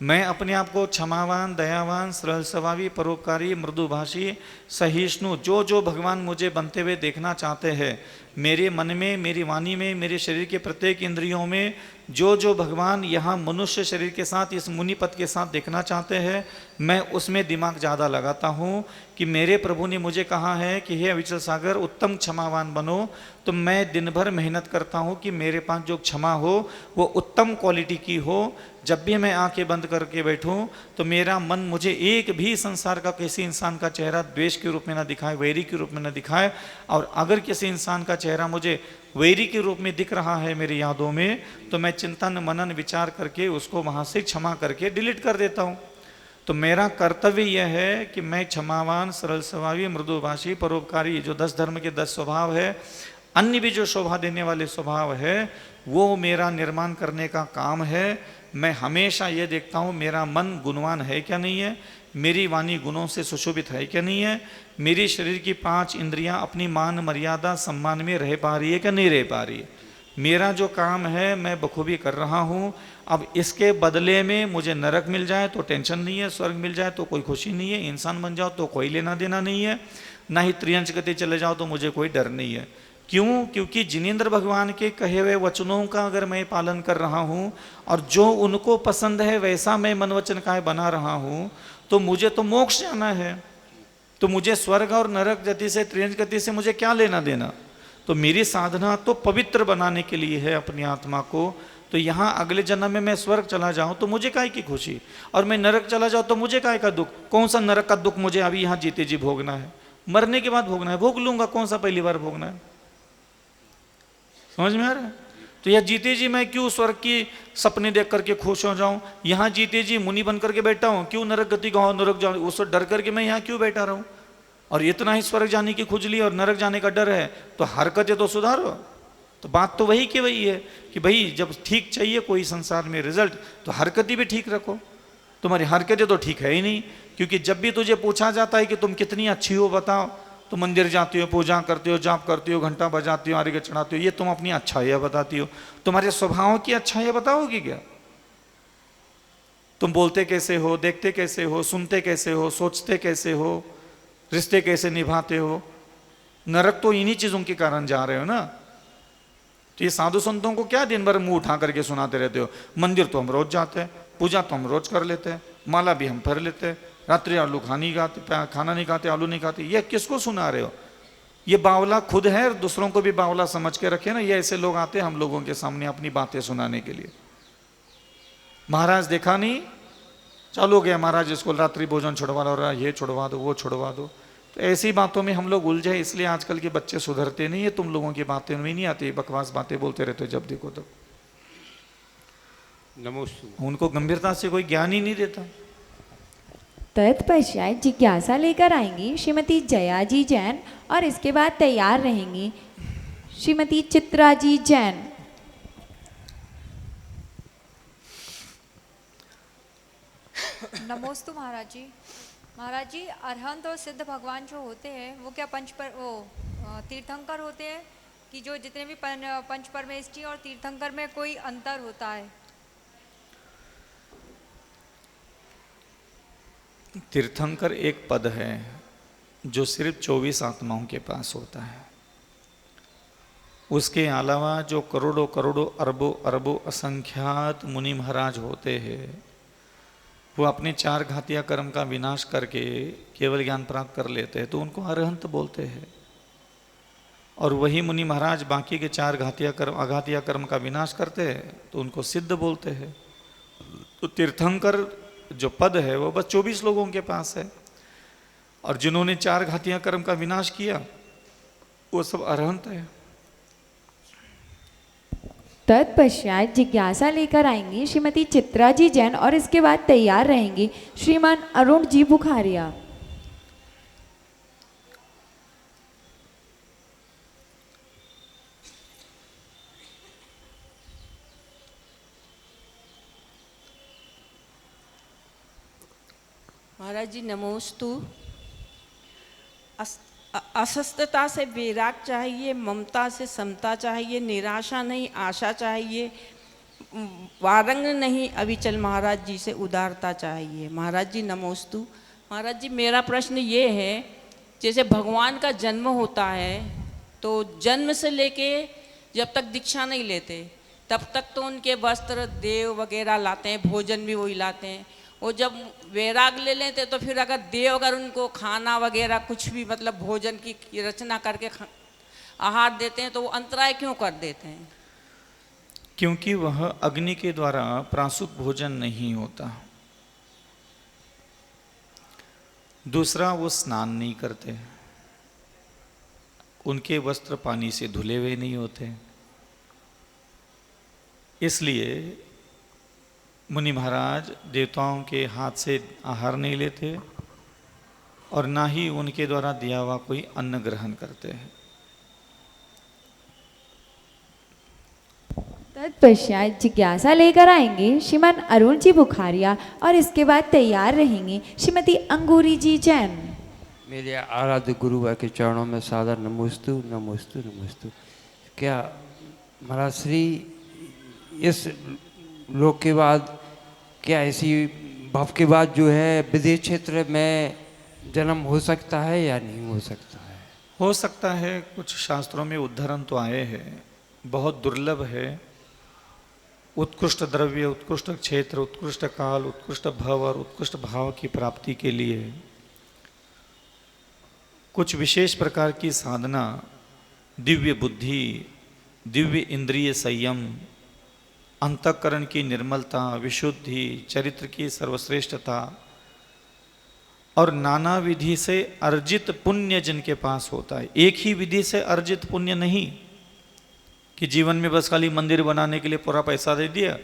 मैं अपने आप को क्षमावान, दयावान, सरल स्वभावी, परोपकारी, मृदुभाषी, सहिष्णु, जो जो भगवान मुझे बनते हुए देखना चाहते हैं, मेरे मन में, मेरी वाणी में, मेरे शरीर के प्रत्येक इंद्रियों में जो जो भगवान यहाँ मनुष्य शरीर के साथ, इस मुनि पद के साथ देखना चाहते हैं, मैं उसमें दिमाग ज़्यादा लगाता हूँ कि मेरे प्रभु ने मुझे कहा है कि हे अविचल सागर उत्तम क्षमावान बनो, तो मैं दिन भर मेहनत करता हूँ कि मेरे पास जो क्षमा हो वो उत्तम क्वालिटी की हो। जब भी मैं आंखें बंद करके बैठूं तो मेरा मन मुझे एक भी संसार का किसी इंसान का चेहरा द्वेष के रूप में ना दिखाए, वैरी के रूप में ना दिखाए। और अगर किसी इंसान का चेहरा मुझे वैरी के रूप में दिख रहा है मेरी यादों में, तो मैं चिंतन मनन विचार करके उसको वहाँ से क्षमा करके डिलीट कर देता हूँ। तो मेरा कर्तव्य यह है कि मैं क्षमावान, सरल स्वभावी, मृदुभाषी, परोपकारी, जो 10 धर्म के 10 स्वभाव है, अन्य भी जो शोभा देने वाले स्वभाव है, वो मेरा निर्माण करने का काम है। मैं हमेशा ये देखता हूँ मेरा मन गुणवान है क्या नहीं है, मेरी वाणी गुणों से सुशोभित है क्या नहीं है, मेरी शरीर की 5 इंद्रियां अपनी मान मर्यादा सम्मान में रह पा रही है क्या नहीं रह पा रही है। मेरा जो काम है मैं बखूबी कर रहा हूँ। अब इसके बदले में मुझे नरक मिल जाए तो टेंशन नहीं है, स्वर्ग मिल जाए तो कोई खुशी नहीं है, इंसान बन जाओ तो कोई लेना देना नहीं है, ना ही त्रियंश गति चले जाओ तो मुझे कोई डर नहीं है। क्यों? क्योंकि जिनेंद्र भगवान के कहे हुए वचनों का अगर मैं पालन कर रहा हूँ और जो उनको पसंद है वैसा मैं मन वचन काय बना रहा हूँ, तो मुझे तो मोक्ष जाना है। तो मुझे स्वर्ग और नरक गति से, त्रियंश गति से मुझे क्या लेना देना। तो मेरी साधना तो पवित्र बनाने के लिए है अपनी आत्मा को। तो यहाँ अगले जन्म में मैं स्वर्ग चला जाऊँ तो मुझे काय की खुशी, और मैं नरक चला जाऊँ तो मुझे काय का दुख। कौन सा नरक का दुख मुझे अभी यहाँ जीते जी भोगना है? मरने के बाद भोगना है, भोग लूंगा, कौन सा पहली बार भोगना है? समझ में आ रहा है? तो यह जीते जी मैं क्यों स्वर्ग की सपने देख करके खुश हो जाऊं? यहाँ जीते जी मुनि बन करके बैठा हूं, क्यों नरक गति गाँव नरक जाऊं उससे डर करके मैं यहाँ क्यों बैठा रहूं? और इतना ही स्वर्ग जाने की खुजली और नरक जाने का डर है तो हरकतें तो सुधारो। तो बात तो वही की वही है कि भाई जब ठीक चाहिए कोई संसार में रिजल्ट, तो हरकतें भी ठीक रखो। तुम्हारी हरकतें तो ठीक है ही नहीं, क्योंकि जब भी तुझे पूछा जाता है कि तुम कितनी अच्छी हो बताओ, तो मंदिर जाती हो, पूजा करती हो, जाप करती हो, घंटा बजाती हो, आर्घ्य चढ़ाती हो, ये तुम अपनी अच्छाइयाँ बताती हो। तुम्हारे स्वभाव की अच्छाइयाँ बताओगी क्या? तुम बोलते कैसे हो, देखते कैसे हो, सुनते कैसे हो, सोचते कैसे हो, रिश्ते कैसे निभाते हो, नरक तो इन्हीं चीजों के कारण जा रहे हो ना। तो ये साधु संतों को क्या दिन भर मुंह उठा करके सुनाते रहते हो? मंदिर तो हम रोज जाते हैं, पूजा तो हम रोज कर लेते हैं, माला भी हम भर लेते हैं, रात्रि आलू खाना नहीं खाते, आलू नहीं खाते। ये किसको सुना रहे हो? ये बावला खुद है और दूसरों को भी बावला समझ के रखे ना। ये ऐसे लोग आते हैं हम लोगों के सामने अपनी बातें सुनाने के लिए। महाराज देखा नहीं, चालू हो गया महाराज इसको रात्रि भोजन छुड़वा लो, ये छुड़वा दो, वो छुड़वा दो। तो ऐसी बातों में हम लोग उलझे, इसलिए आजकल के बच्चे सुधरते नहीं है। तुम लोगों की बातें में नहीं आती, बकवास बातें बोलते रहते हो जब देखो तब। नमोस्तु। उनको गंभीरता से कोई ज्ञान ही नहीं देता। तत्पश्चात जिज्ञासा लेकर आएंगी श्रीमती जया जी जैन और इसके बाद तैयार रहेंगी श्रीमती चित्रा जी जैन। नमोस्तु महाराज जी। महाराज जी, अरहंत और सिद्ध भगवान जो होते हैं वो क्या तीर्थंकर होते हैं कि जो जितने भी पंच परमेष्ठी और तीर्थंकर में कोई अंतर होता है? तीर्थंकर एक पद है जो सिर्फ 24 आत्माओं के पास होता है। उसके अलावा जो करोड़ों करोड़ों अरबों अरबों असंख्यात मुनि महाराज होते हैं, वो अपने 4 घातिया कर्म का विनाश करके केवल ज्ञान प्राप्त कर लेते हैं, तो उनको अरहंत बोलते हैं। और वही मुनि महाराज बाकी के 4 अघातिया कर्म का विनाश करते हैं, तो उनको सिद्ध बोलते हैं। तो तीर्थंकर जो पद है वो बस 24 लोगों के पास है, और जिन्होंने 4 घातिया कर्म का विनाश किया वो सब अरहंत है। तत्पश्चात जिज्ञासा लेकर आएंगी श्रीमती चित्रा जी जैन और इसके बाद तैयार रहेंगी श्रीमान अरुण जी बुखारिया। महाराज जी नमोस्तु। असस्तता से वैराग चाहिए, ममता से समता चाहिए, निराशा नहीं आशा चाहिए, वारंग नहीं अविचल महाराज जी से उदारता चाहिए। महाराज जी नमोस्तु। महाराज जी मेरा प्रश्न ये है, जैसे भगवान का जन्म होता है तो जन्म से लेके जब तक दीक्षा नहीं लेते तब तक तो उनके वस्त्र देव वगैरह लाते हैं, भोजन भी वही लाते हैं। और जब वैराग ले लेते तो फिर अगर देव अगर उनको खाना वगैरह कुछ भी मतलब भोजन की रचना करके आहार देते हैं तो वो अंतराय क्यों कर देते हैं? क्योंकि वह अग्नि के द्वारा प्रासुक भोजन नहीं होता। दूसरा, वो स्नान नहीं करते, उनके वस्त्र पानी से धुले हुए नहीं होते। इसलिए मुनि महाराज देवताओं के हाथ से आहार नहीं लेते और ना ही उनके द्वारा दिया हुआ कोई अन्न ग्रहण करते हैं। तत्पश्चात जिज्ञासा लेकर आएंगे श्रीमान अरुण जी बुखारिया और इसके बाद तैयार रहेंगे श्रीमती अंगूरी जी जैन। मेरे आराध्य गुरुवर के चरणों में सादर नमोस्तु नमोस्तु नमोस्तु। क्या महाराज श्री इस लोक के बाद क्या ऐसी भव के बाद जो है विदेश क्षेत्र में जन्म हो सकता है या नहीं हो सकता है? हो सकता है, कुछ शास्त्रों में उद्धरण तो आए हैं, बहुत दुर्लभ है। उत्कृष्ट द्रव्य, उत्कृष्ट क्षेत्र, उत्कृष्ट काल, उत्कृष्ट भव और उत्कृष्ट भाव की प्राप्ति के लिए कुछ विशेष प्रकार की साधना, दिव्य बुद्धि, दिव्य इंद्रिय संयम, अंतःकरण की निर्मलता, विशुद्धि, चरित्र की सर्वश्रेष्ठता और नाना विधि से अर्जित पुण्य जिनके पास होता है। एक ही विधि से अर्जित पुण्य नहीं कि जीवन में बस खाली मंदिर बनाने के लिए पूरा पैसा दे दिया,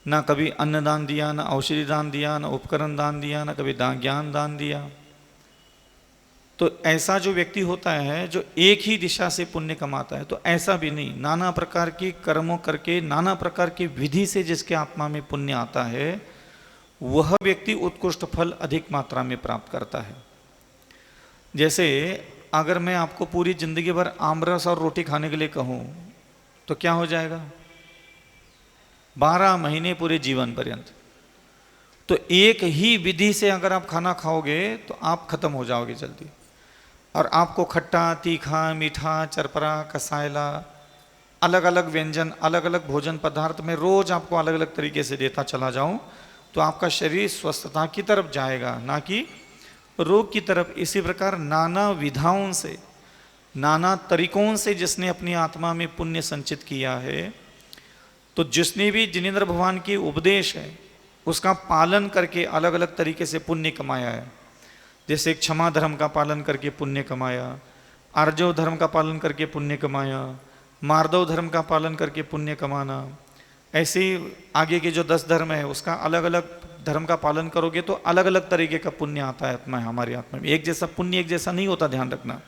ना कभी अन्न दान दिया, ना औषधि दान दिया, ना उपकरण दान दिया, ना कभी ज्ञान दान दिया। तो ऐसा जो व्यक्ति होता है जो एक ही दिशा से पुण्य कमाता है, तो ऐसा भी नहीं, नाना प्रकार की कर्मों करके, नाना प्रकार की विधि से जिसके आत्मा में पुण्य आता है, वह व्यक्ति उत्कृष्ट फल अधिक मात्रा में प्राप्त करता है। जैसे अगर मैं आपको पूरी जिंदगी भर आमरस और रोटी खाने के लिए कहूँ तो क्या हो जाएगा? 12 महीने पूरे जीवन पर्यंत। तो एक ही विधि से अगर आप खाना खाओगे तो आप खत्म हो जाओगे जल्दी। और आपको खट्टा, तीखा, मीठा, चरपरा, कसायला, अलग अलग व्यंजन, अलग अलग भोजन पदार्थ में रोज आपको अलग अलग तरीके से देता चला जाऊं तो आपका शरीर स्वस्थता की तरफ जाएगा, ना कि रोग की तरफ। इसी प्रकार नाना विधाओं से, नाना तरीकों से जिसने अपनी आत्मा में पुण्य संचित किया है, तो जिसने भी जिनेंद्र भगवान की उपदेश है उसका पालन करके अलग अलग तरीके से पुण्य कमाया है। जैसे एक क्षमा धर्म का पालन करके पुण्य कमाया, आर्जव धर्म का पालन करके पुण्य कमाया, मार्दव धर्म का पालन करके पुण्य कमाना, ऐसे ही आगे के जो 10 धर्म है उसका अलग अलग धर्म का पालन करोगे तो अलग अलग तरीके का पुण्य आता है आत्मा, हमारी आत्मा में। एक जैसा पुण्य एक जैसा नहीं होता, ध्यान रखना।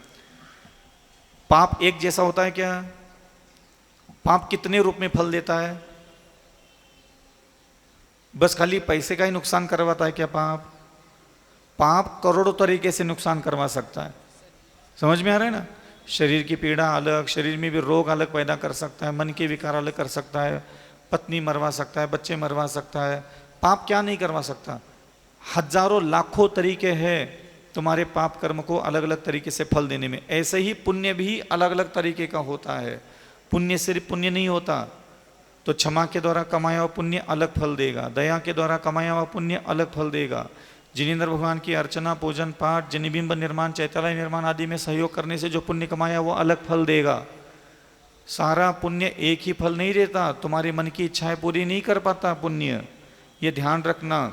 पाप एक जैसा होता है क्या? पाप कितने रूप में फल देता है? बस खाली पैसे का ही नुकसान करवाता है क्या पाप? पाप करोड़ों तरीके से नुकसान करवा सकता है। समझ में आ रहा है ना? शरीर की पीड़ा अलग, शरीर में भी रोग अलग पैदा कर सकता है, मन के विकार अलग कर सकता है, पत्नी मरवा सकता है, बच्चे मरवा सकता है। पाप क्या नहीं करवा सकता? हजारों लाखों तरीके हैं तुम्हारे पाप कर्म को अलग अलग तरीके से फल देने में। ऐसे ही पुण्य भी अलग अलग तरीके का होता है। पुण्य सिर्फ पुण्य नहीं होता, तो क्षमा के द्वारा कमाया हुआ पुण्य अलग फल देगा, दया के द्वारा कमाया हुआ पुण्य अलग फल देगा। जिनेंद्र भगवान की अर्चना, पूजन पाठ, जनिबिंब निर्माण, चैत्यालय निर्माण आदि में सहयोग करने से जो पुण्य कमाया वो अलग फल देगा। सारा पुण्य एक ही फल नहीं देता, तुम्हारे मन की इच्छाएं पूरी नहीं कर पाता पुण्य, ये ध्यान रखना।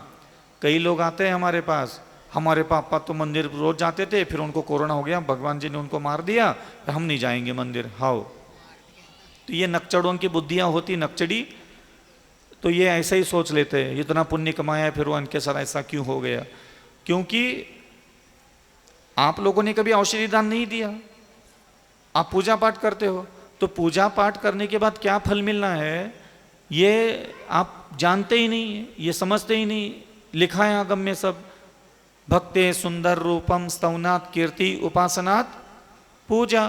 कई लोग आते हैं हमारे पास, हमारे पापा तो मंदिर रोज जाते थे, फिर उनको कोरोना हो गया, भगवान जी ने उनको मार दिया, हम नहीं जाएंगे मंदिर। हाओ, तो ये नकचड़ों की बुद्धियां होती, नकचड़ी, तो ये ऐसा ही सोच लेते हैं इतना पुण्य कमाया है फिर वो उनके साथ ऐसा क्यों हो गया। क्योंकि आप लोगों ने कभी औषधि दान नहीं दिया। आप पूजा पाठ करते हो, तो पूजा पाठ करने के बाद क्या फल मिलना है ये आप जानते ही नहीं, ये समझते ही नहीं। लिखा है आगम में सब, भक्ते सुंदर रूपम स्तवनात् कीर्ति उपासनात् पूजा।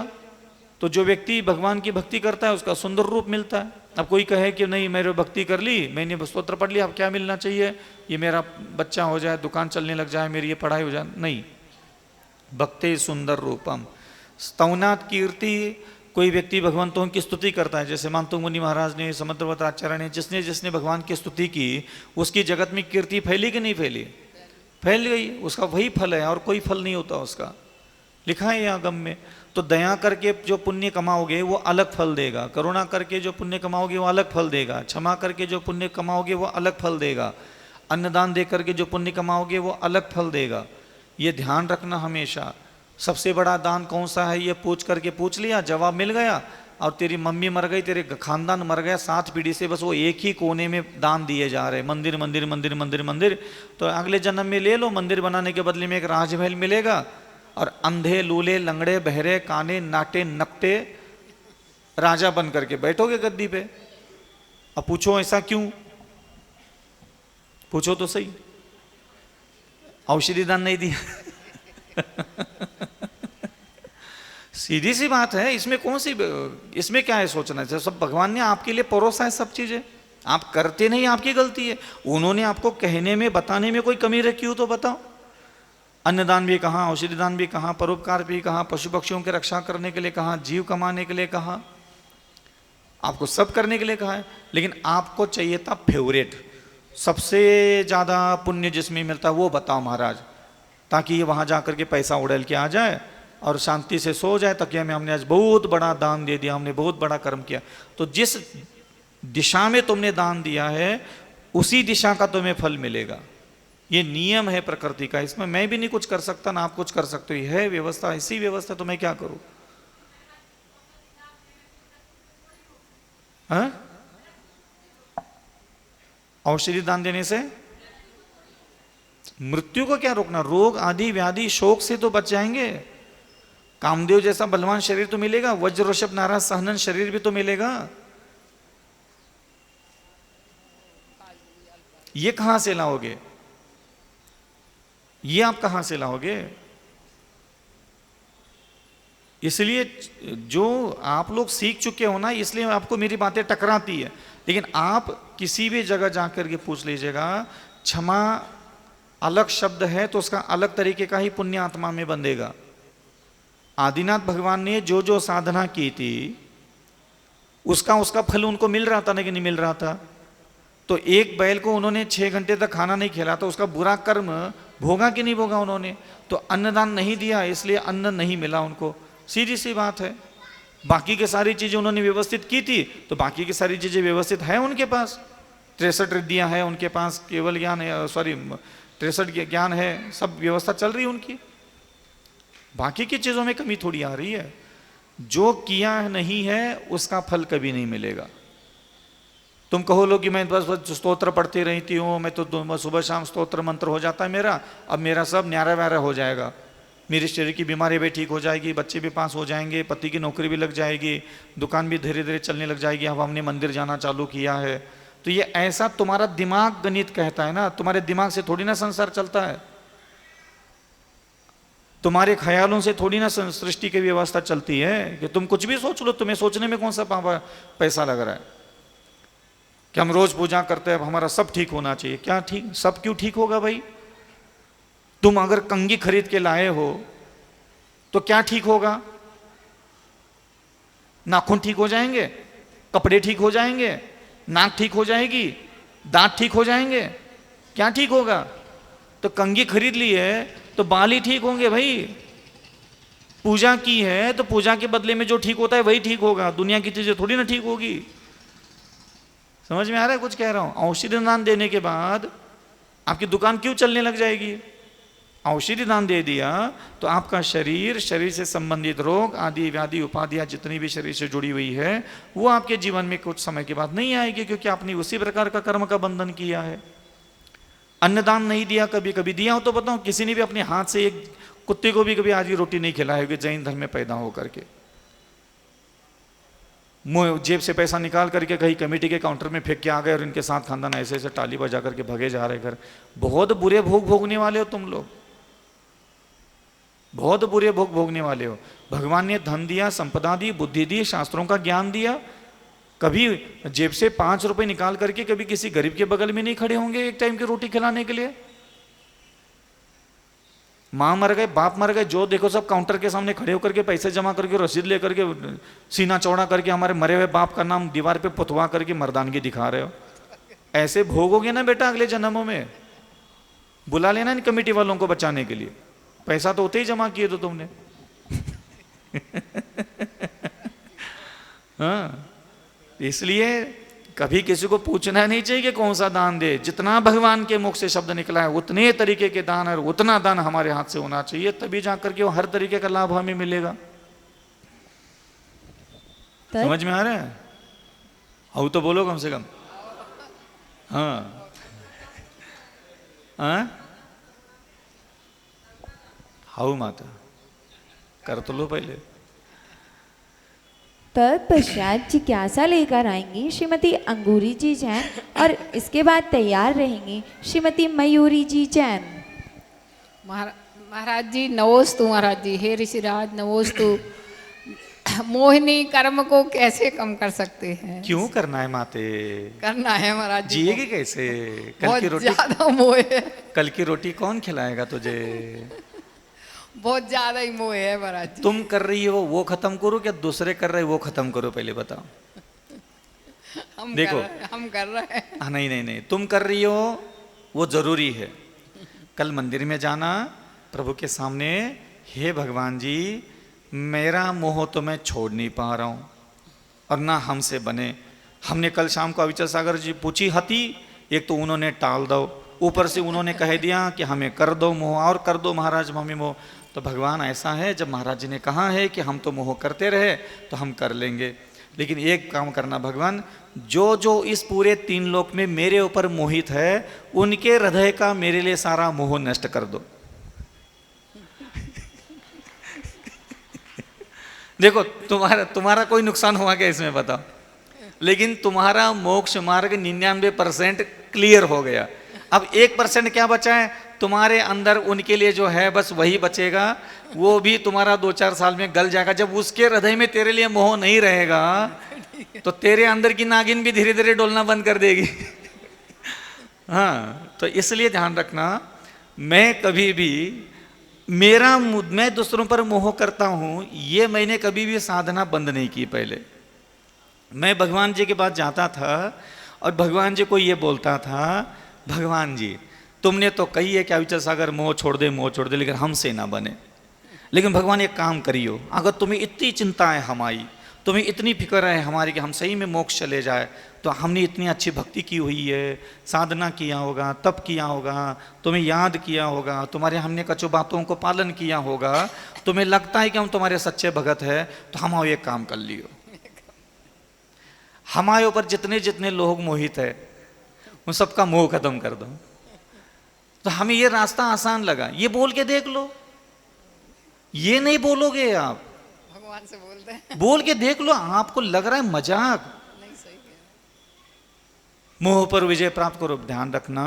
तो जो व्यक्ति भगवान की भक्ति करता है उसका सुंदर रूप मिलता है। अब कोई कहे कि नहीं मैंने भक्ति कर ली, मैंने स्तोत्र पढ़ लिया, अब क्या मिलना चाहिए? ये मेरा बच्चा हो जाए, दुकान चलने लग जाए, मेरी ये पढ़ाई हो जाए, नहीं। भक्ते सुंदर रूपम स्तवनात् कीर्ति, कोई व्यक्ति भगवंतों की स्तुति करता है, जैसे मानतु मुनि महाराज ने, समुद्रवत आचार्य ने, जिसने जिसने भगवान की स्तुति की उसकी जगत में कीर्ति फैली कि नहीं फैली? फैल गई, उसका वही फल है और कोई फल नहीं होता उसका। लिखा है आगम में। तो दया करके जो पुण्य कमाओगे वो अलग फल देगा, करुणा करके जो पुण्य कमाओगे वो अलग फल देगा, क्षमा करके जो पुण्य कमाओगे वो अलग फल देगा, अन्नदान दे करके जो पुण्य कमाओगे वो अलग फल देगा। ये ध्यान रखना हमेशा। सबसे बड़ा दान कौन सा है ये पूछ लिया, जवाब मिल गया, और तेरी मम्मी मर गई, तेरे खानदान मर गया, 7 पीढ़ी से बस वो एक ही कोने में दान दिए जा रहे, मंदिर मंदिर मंदिर मंदिर मंदिर। तो अगले जन्म में ले लो, मंदिर बनाने के बदले में एक राजमहल मिलेगा, और अंधे लूले लंगड़े बहरे काने नाटे नकटे राजा बन करके बैठोगे गद्दी पे। अब पूछो ऐसा क्यों? पूछो तो सही। औषधि दान नहीं दिया सीधी सी बात है, इसमें कौन सी, इसमें क्या है सोचना चाहिए? सब भगवान ने आपके लिए परोसा है सब चीजें, आप करते नहीं, आपकी गलती है। उन्होंने आपको कहने में बताने में कोई कमी रखी हो तो बताओ। अन्नदान भी कहाँ, औषधि दान भी कहाँ, परोपकार भी कहाँ, पशु पक्षियों की रक्षा करने के लिए कहाँ, जीव कमाने के लिए कहाँ, आपको सब करने के लिए कहा है। लेकिन आपको चाहिए था फेवरेट, सबसे ज़्यादा पुण्य जिसमें मिलता है वो बताओ महाराज, ताकि ये वहाँ जा करके पैसा उड़ेल के आ जाए और शांति से सो जाए, ताकि हमें हमने आज बहुत बड़ा दान दे दिया, हमने बहुत बड़ा कर्म किया। तो जिस दिशा में तुमने दान दिया है उसी दिशा का तुम्हें फल मिलेगा। ये नियम है प्रकृति का, इसमें मैं भी नहीं कुछ कर सकता ना आप कुछ कर सकते हो। यह है व्यवस्था, ऐसी व्यवस्था, तो मैं क्या करूं? औषधि दान देने से मृत्यु को क्या रोकना? रोग आदि व्याधि शोक से तो बच जाएंगे। कामदेव जैसा बलवान शरीर तो मिलेगा, वज्र ऋषभ नाराज सहनन शरीर भी तो मिलेगा। ये कहां से लाओगे? ये आप कहां से लाओगे? इसलिए जो आप लोग सीख चुके हो ना, इसलिए आपको मेरी बातें टकराती है। लेकिन आप किसी भी जगह जाकर के पूछ लीजिएगा, क्षमा अलग शब्द है तो उसका अलग तरीके का ही पुण्य आत्मा में बंधेगा। आदिनाथ भगवान ने जो जो साधना की थी उसका फल उनको मिल रहा था ना कि नहीं मिल रहा था। तो एक बैल को उन्होंने 6 घंटे तक खाना नहीं खिलाया तो उसका बुरा कर्म भोगा कि नहीं भोगा उन्होंने? तो अन्नदान नहीं दिया इसलिए अन्न नहीं मिला उनको, सीधी सी बात है। बाकी के सारी चीजें उन्होंने व्यवस्थित की थी तो बाकी की सारी चीजें व्यवस्थित है उनके पास, 63 रिद्धियां है उनके पास, केवल ज्ञान है, सॉरी 63 ज्ञान है, सब व्यवस्था चल रही है उनकी। बाकी की चीजों में कमी थोड़ी आ रही है। जो किया नहीं है उसका फल कभी नहीं मिलेगा। तुम कहो लो कि मैं बस स्तोत्र पढ़ती रहती हूँ, मैं तो सुबह शाम स्तोत्र मंत्र हो जाता है मेरा, अब मेरा सब न्यारा व्यारा हो जाएगा, मेरी शरीर की बीमारी भी ठीक हो जाएगी, बच्चे भी पास हो जाएंगे, पति की नौकरी भी लग जाएगी, दुकान भी धीरे धीरे चलने लग जाएगी, अब हमने मंदिर जाना चालू किया है। तो ये ऐसा तुम्हारा दिमाग गणित कहता है ना, तुम्हारे दिमाग से थोड़ी ना संसार चलता है, तुम्हारे ख्यालों से थोड़ी ना सृष्टि की व्यवस्था चलती है कि तुम कुछ भी सोच लो, तुम्हें सोचने में कौन सा पैसा लग रहा है कि हम रोज पूजा करते हैं हमारा सब ठीक होना चाहिए। क्या ठीक, सब क्यों ठीक होगा भाई? तुम अगर कंघी खरीद के लाए हो तो क्या ठीक होगा? नाखून ठीक हो जाएंगे, कपड़े ठीक हो जाएंगे, नाक ठीक हो जाएगी, दांत ठीक हो जाएंगे, क्या ठीक होगा? तो कंघी खरीद ली है तो बाल ही ठीक होंगे भाई। पूजा की है तो पूजा के बदले में जो ठीक होता है वही ठीक होगा, दुनिया की चीजें थोड़ी ना ठीक होगी। समझ में आ रहा है कुछ कह रहा हूं? औषधि दान देने के बाद आपकी दुकान क्यों चलने लग जाएगी? औषधि दान दे दिया तो आपका शरीर, शरीर से संबंधित रोग आदि व्याधि उपाधियां जितनी भी शरीर से जुड़ी हुई है वो आपके जीवन में कुछ समय के बाद नहीं आएगी, क्योंकि आपने उसी प्रकार का कर्म का बंधन किया है। अन्नदान नहीं दिया, कभी कभी दिया हो तो बताओ, किसी ने भी अपने हाथ से एक कुत्ते को भी कभी आज रोटी नहीं खिलाई होगी जैन धर्म में पैदा होकर के। मुंह जेब से पैसा निकाल करके कहीं कमेटी के काउंटर में फेंक के आ गए और इनके साथ खानदान ऐसे ऐसे टाली बजा करके भगे जा रहे घर। बहुत बुरे भोग भोगने वाले हो तुम लोग, बहुत बुरे भोग भोगने वाले हो। भगवान ने धन दिया, संपदा दी, बुद्धि दी, शास्त्रों का ज्ञान दिया, कभी जेब से 5 रुपए निकाल करके कभी किसी गरीब के बगल में नहीं खड़े होंगे एक टाइम की रोटी खिलाने के लिए। माँ मर गए, बाप मर गए, जो देखो सब काउंटर के सामने खड़े होकर के पैसे जमा करके रसीद लेकर के सीना चौड़ा करके हमारे मरे हुए बाप का नाम दीवार पे पुतवा करके मर्दानगी दिखा रहे हो। ऐसे भोगोगे ना बेटा अगले जन्मों में। बुला लेना इन कमेटी वालों को बचाने के लिए, पैसा तो होते ही जमा किए तो तुमने। हाँ, इसलिए कभी किसी को पूछना नहीं चाहिए कि कौन सा दान दे। जितना भगवान के मुख से शब्द निकला है उतने तरीके के दान और उतना दान हमारे हाथ से होना चाहिए, तभी जाकर के वो हर तरीके का लाभ हमें मिलेगा। समझ में आ रहा है? हाउ तो बोलो कम से कम। हाँ हाँ, हाउ माता कर तो लो पहले। तत्पश्चात जिज्ञासा लेकर आएंगी श्रीमती अंगूरी जी जैन और इसके बाद तैयार रहेंगी श्रीमती मयूरी जी जैन। महाराज जी नमोस्तु। महाराज जी, हे ऋषिराज नमोस्तु। मोहिनी कर्म को कैसे कम कर सकते हैं? क्यों करना है माते? करना है महाराज जी। जिएगी कैसे? कल बहुत की रोटी, ज्यादा मोह है। कल की रोटी कौन खिलाएगा तुझे? बहुत ज्यादा ही मोह है महाराज जी। तुम कर रही हो वो खत्म करो क्या दूसरे कर रहे वो खत्म करो? पहले बताओ। हम देखो, हम कर रहे हैं। नहीं नहीं नहीं, तुम कर रही हो वो जरूरी है। कल मंदिर में जाना, प्रभु के सामने, हे भगवान जी मेरा मोह तो मैं छोड़ नहीं पा रहा हूं और ना हमसे बने। हमने कल शाम को अविचल सागर जी पूछी हती, एक तो उन्होंने टाल दो, ऊपर से उन्होंने कह दिया कि हमें कर दो मोह और कर दो महाराज हमें मोह। तो भगवान ऐसा है, जब महाराज जी ने कहा है कि हम तो मोह करते रहे तो हम कर लेंगे, लेकिन एक काम करना भगवान, जो जो इस पूरे 3 लोक में मेरे ऊपर मोहित है उनके हृदय का मेरे लिए सारा मोह नष्ट कर दो। देखो तुम्हारा कोई नुकसान हुआ क्या इसमें बताओ? लेकिन तुम्हारा मोक्ष मार्ग 99% क्लियर हो गया। अब 1% क्या बचा है तुम्हारे अंदर? उनके लिए जो है बस वही बचेगा, वो भी तुम्हारा 2-4 साल में गल जाएगा। जब उसके हृदय में तेरे लिए मोह नहीं रहेगा तो तेरे अंदर की नागिन भी धीरे धीरे डोलना बंद कर देगी। हाँ, तो इसलिए ध्यान रखना, मैं कभी भी मैं दूसरों पर मोह करता हूं, ये मैंने कभी भी साधना बंद नहीं की। पहले मैं भगवान जी के पास जाता था और भगवान जी को ये बोलता था, भगवान जी तुमने तो कही है कि अविचल सागर मोह छोड़ दे, लेकिन हमसे ना बने। लेकिन भगवान एक काम करियो, अगर तुम्हें इतनी चिंता है हमारी, तुम्हें इतनी फिक्र है हमारी कि हम सही में मोक्ष चले जाए, तो हमने इतनी अच्छी भक्ति की हुई है, साधना किया होगा, तप किया होगा, तुम्हें याद किया होगा, तुम्हारे हमने कछु बातों को पालन किया होगा, तुम्हें लगता है कि हम तुम्हारे सच्चे भगत है, तो हम एक काम कर लियो, हमारे ऊपर जितने जितने लोग मोहित है उन सबका मोह खत्म कर दो। तो हमें ये रास्ता आसान लगा, ये बोल के देख लो। ये नहीं बोलोगे आप, भगवान से बोलते हैं, बोल के देख लो, आपको लग रहा है मजाक। मोह पर विजय प्राप्त करो। ध्यान रखना,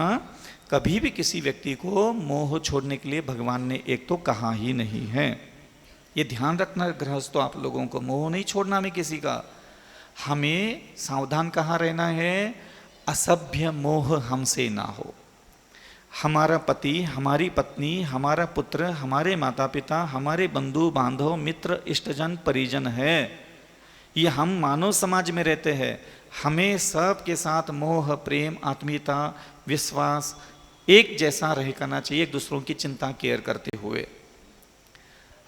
कभी भी किसी व्यक्ति को मोह छोड़ने के लिए भगवान ने एक तो कहा ही नहीं है। ये ध्यान रखना गृहस्थों, आप लोगों को मोह नहीं छोड़ना हमें किसी का। हमें सावधान कहाँ रहना है, असभ्य मोह हमसे ना हो। हमारा पति, हमारी पत्नी, हमारा पुत्र, हमारे माता पिता, हमारे बंधु बांधव, मित्र, इष्टजन, परिजन है, ये हम मानव समाज में रहते हैं। हमें सब के साथ मोह, प्रेम, आत्मीयता, विश्वास एक जैसा रह करना चाहिए, एक दूसरों की चिंता केयर करते हुए।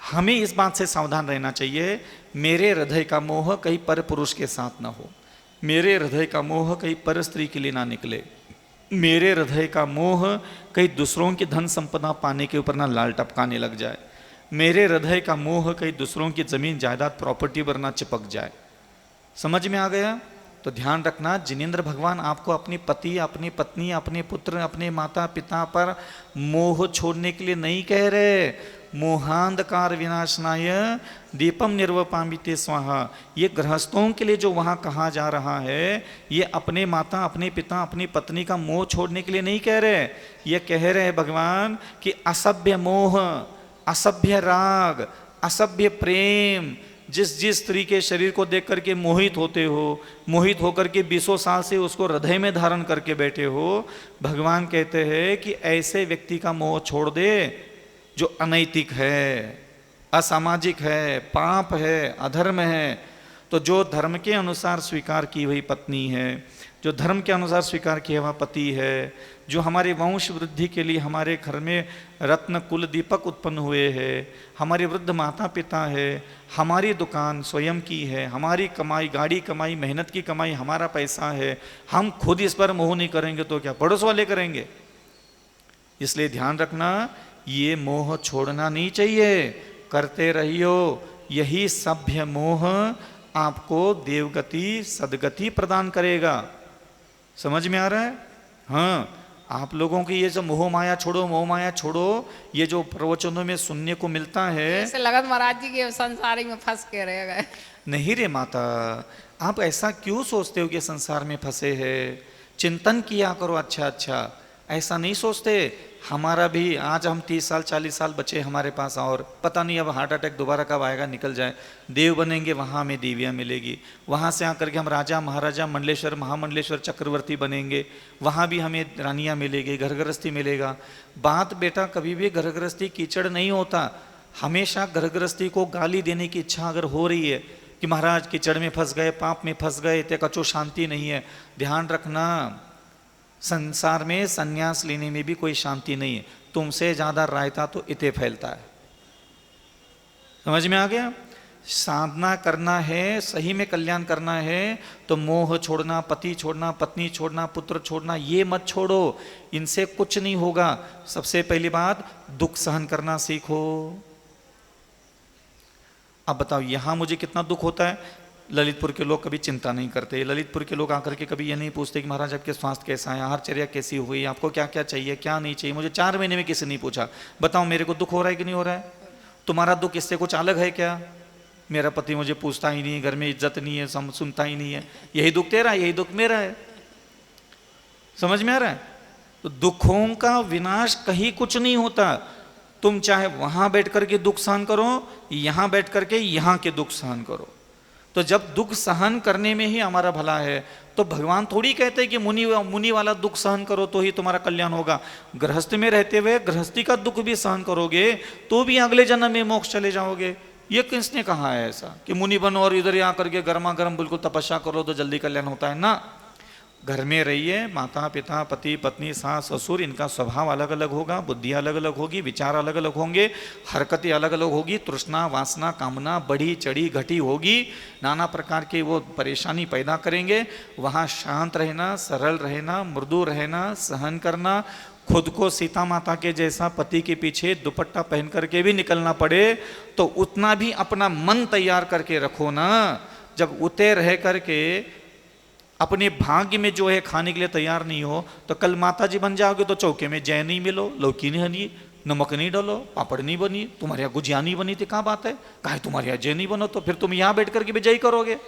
हमें इस बात से सावधान रहना चाहिए, मेरे हृदय का मोह कहीं पर पुरुष के साथ ना हो, मेरे हृदय का मोह कहीं पर स्त्री के लिए ना निकले, मेरे हृदय का मोह कहीं दूसरों की धन संपदा पाने के ऊपर ना लाल टपकाने लग जाए, मेरे हृदय का मोह कहीं दूसरों की जमीन जायदाद प्रॉपर्टी पर ना चिपक जाए। समझ में आ गया? तो ध्यान रखना, जिनेंद्र भगवान आपको अपनी पति, अपनी पत्नी, अपने पुत्र, अपने माता पिता पर मोह छोड़ने के लिए नहीं कह रहे। मोहांधकार विनाशनाय दीपम निर्वपामिते स्वाहा, ये गृहस्थों के लिए जो वहाँ कहा जा रहा है, ये अपने माता, अपने पिता, अपनी पत्नी का मोह छोड़ने के लिए नहीं कह रहे। ये कह रहे हैं भगवान कि असभ्य मोह, असभ्य राग, असभ्य प्रेम, जिस स्त्री के शरीर को देख करके मोहित होते हो, मोहित होकर के 20 साल से उसको हृदय में धारण करके बैठे हो, भगवान कहते हैं कि ऐसे व्यक्ति का मोह छोड़ दे जो अनैतिक है, असामाजिक है, पाप है, अधर्म है। तो जो धर्म के अनुसार स्वीकार की हुई पत्नी है, जो धर्म के अनुसार स्वीकार किया हुआ पति है, जो हमारे वंश वृद्धि के लिए हमारे घर में रत्न कुल दीपक उत्पन्न हुए हैं, हमारे वृद्ध माता पिता है, हमारी दुकान स्वयं की है, हमारी कमाई, गाड़ी कमाई, मेहनत की कमाई, हमारा पैसा है, हम खुद इस पर मोह नहीं करेंगे तो क्या पड़ोस वाले करेंगे? इसलिए ध्यान रखना, ये मोह छोड़ना नहीं चाहिए, करते रहियो। यही सभ्य मोह आपको देवगति, सदगति प्रदान करेगा। समझ में आ रहा है? हाँ, आप लोगों की ये जो मोह माया छोड़ो, मोह माया छोड़ो, ये जो प्रवचनों में सुनने को मिलता है, ऐसे लगत महाराज जी के संसारी में फंस के रह गए। नहीं रे माता, आप ऐसा क्यों सोचते हो कि संसार में फंसे हैं? चिंतन किया करो अच्छा अच्छा, ऐसा नहीं सोचते। हमारा भी आज हम 30 साल 40 साल बचे हमारे पास, और पता नहीं अब हार्ट अटैक दोबारा कब आएगा, निकल जाए। देव बनेंगे, वहाँ हमें देवियाँ मिलेगी, वहाँ से आकर के हम राजा महाराजा मंडलेश्वर महामंडलेश्वर चक्रवर्ती बनेंगे, वहाँ भी हमें रानियाँ मिलेगी, घर गृहस्थी मिलेगा। बात बेटा कभी भी घर गृहस्थी कीचड़ नहीं होता। हमेशा घर गृहस्थी को गाली देने की इच्छा अगर हो रही है कि महाराज कीचड़ में फंस गए, पाप में फंस गए, ते कचो शांति नहीं है, ध्यान रखना, संसार में संन्यास लेने में भी कोई शांति नहीं है। तुमसे ज्यादा रायता तो इते फैलता है। समझ में आ गया? साधना करना है, सही में कल्याण करना है, तो मोह छोड़ना, पति छोड़ना, पत्नी छोड़ना, पुत्र छोड़ना, ये मत छोड़ो, इनसे कुछ नहीं होगा। सबसे पहली बात, दुख सहन करना सीखो। अब बताओ, यहां मुझे कितना दुख होता है, ललितपुर के लोग कभी चिंता नहीं करते। ललितपुर के लोग आकर के कभी ये नहीं पूछते कि महाराज आपके स्वास्थ्य कैसा है, आहारचर्या कैसी हुई, आपको क्या क्या चाहिए, क्या नहीं चाहिए। मुझे 4 महीने में किसी ने पूछा। बताओ मेरे को दुख हो रहा है कि नहीं हो रहा है? तुम्हारा दुख इससे कुछ अलग है क्या? मेरा पति मुझे पूछता ही नहीं, घर में इज्जत नहीं है, सुनता ही नहीं है, यही दुख तेरा है, यही दुख मेरा है। समझ में आ रहा है? तो दुखों का विनाश कहीं कुछ नहीं होता। तुम चाहे वहां बैठ करके दुख सहन करो, यहां बैठ करके यहां के दुख सहन करो। तो जब दुख सहन करने में ही हमारा भला है, तो भगवान थोड़ी कहते हैं कि मुनि वाला दुख सहन करो तो ही तुम्हारा कल्याण होगा। गृहस्थ में रहते हुए गृहस्थी का दुख भी सहन करोगे तो भी अगले जन्म में मोक्ष चले जाओगे। ये किसने कहा है ऐसा कि मुनि बनो और इधर यहाँ करके गर्मा गर्म बिल्कुल तपस्या करो तो जल्दी कल्याण होता है ना। घर में रहिए, माता पिता पति पत्नी सास ससुर, इनका स्वभाव अलग अलग होगा, बुद्धि अलग अलग होगी, विचार अलग अलग होंगे, हरकतें अलग अलग होगी, तृष्णा वासना कामना बढ़ी चढ़ी घटी होगी, नाना प्रकार के वो परेशानी पैदा करेंगे। वहाँ शांत रहना, सरल रहना, मृदु रहना, सहन करना, खुद को सीता माता के जैसा पति के पीछे दुपट्टा पहन करके भी निकलना पड़े तो उतना भी अपना मन तैयार करके रखो ना। जब उते रह करके अपने भाग्य में जो है खाने के लिए तैयार नहीं हो तो कल माता जी बन जाओगे तो चौके में जय नहीं मिलो, लौकी नहीं हनी, नमक नहीं डालो, पापड़ नहीं बनी, तुम्हारे यहाँ गुजिया नहीं बनी थी, क्या बात है, कहा तुम्हारे यहाँ जय नहीं बनो तो फिर तुम यहाँ बैठ करके भी जय करोगे।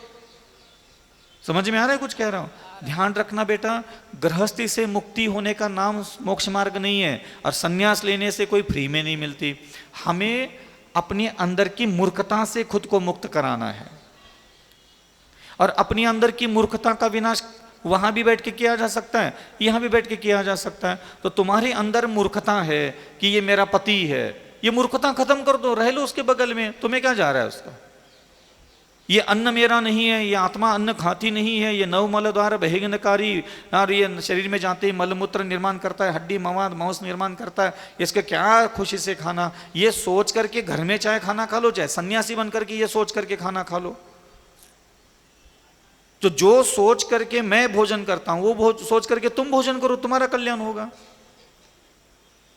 समझ में आ रहा है कुछ कह रहा हूं? ध्यान रखना बेटा, गृहस्थी से मुक्ति होने का नाम मोक्ष मार्ग नहीं है और संन्यास लेने से कोई फ्री में नहीं मिलती। हमें अपने अंदर की मूर्खता से खुद को मुक्त कराना है और अपने अंदर की मूर्खता का विनाश वहां भी बैठ के किया जा सकता है, यहां भी बैठ के किया जा सकता है। तो तुम्हारे अंदर मूर्खता है कि ये मेरा पति है, ये मूर्खता खत्म कर दो, रह लो उसके बगल में, तुम्हें क्या जा रहा है उसका। ये अन्न मेरा नहीं है, ये आत्मा अन्न खाती नहीं है, ये नव मल द्वारा बहिगनकारी और ये शरीर में जाते ही मलमूत्र निर्माण करता है, हड्डी मवाद मांस निर्माण करता है, इसके क्या खुशी से खाना। ये सोच करके घर में चाहे खाना खा लो, चाहे सन्यासी बन करके ये सोच करके खाना खा लो। तो जो सोच करके मैं भोजन करता हूं वो सोच करके तुम भोजन करो, तुम्हारा कल्याण होगा।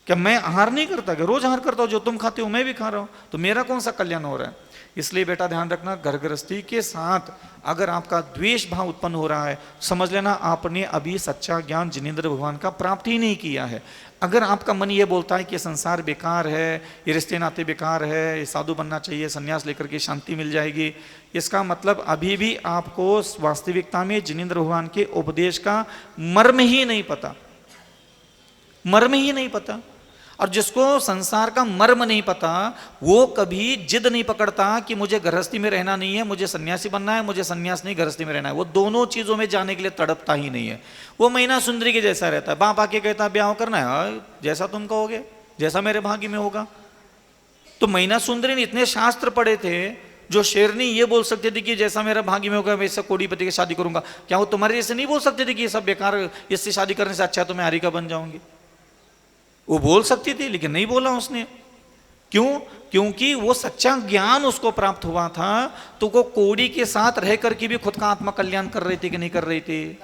क्या मैं आहार नहीं करता, क्या रोज आहार करता हूं, जो तुम खाते हो मैं भी खा रहा हूं, तो मेरा कौन सा कल्याण हो रहा है। इसलिए बेटा ध्यान रखना, घर गृहस्थी के साथ अगर आपका द्वेष भाव उत्पन्न हो रहा है, समझ लेना आपने अभी सच्चा ज्ञान जिनेंद्र भगवान का प्राप्त ही नहीं किया है। अगर आपका मन ये बोलता है कि संसार बेकार है, ये रिश्ते नाते बेकार है, ये साधु बनना चाहिए, संन्यास लेकर के शांति मिल जाएगी, इसका मतलब अभी भी आपको वास्तविकता में जिनेंद्र भगवान के उपदेश का मर्म ही नहीं पता, मर्म ही नहीं पता। और जिसको संसार का मर्म नहीं पता वो कभी जिद नहीं पकड़ता कि मुझे गृहस्थी में रहना नहीं है, मुझे सन्यासी बनना है, मुझे सन्यास नहीं गृहस्थी में रहना है। वो दोनों चीजों में जाने के लिए तड़पता ही नहीं है। वो महीना सुंदरी के जैसा रहता है, बाप आके कहता ब्याह करना है, जैसा तुम कहोगे, जैसा मेरे भाग्य में होगा। तो महीना सुंदरी ने इतने शास्त्र पढ़े थे, जो शेरनी ये बोल सकते थे कि जैसा मेरा भाग्य में होगा वैसा कोड़ीपति की शादी करूंगा, क्या वो तुम्हारे जैसे नहीं बोल सकते थे कि ये सब बेकार, इससे शादी करने से अच्छा तो मैं हारिका बन जाऊंगी। वो बोल सकती थी लेकिन नहीं बोला उसने। क्यों? क्योंकि वो सच्चा ज्ञान उसको प्राप्त हुआ था, तो वो कोड़ी के साथ रह करके भी खुद का आत्मा कल्याण कर रही थी कि नहीं कर रही थी।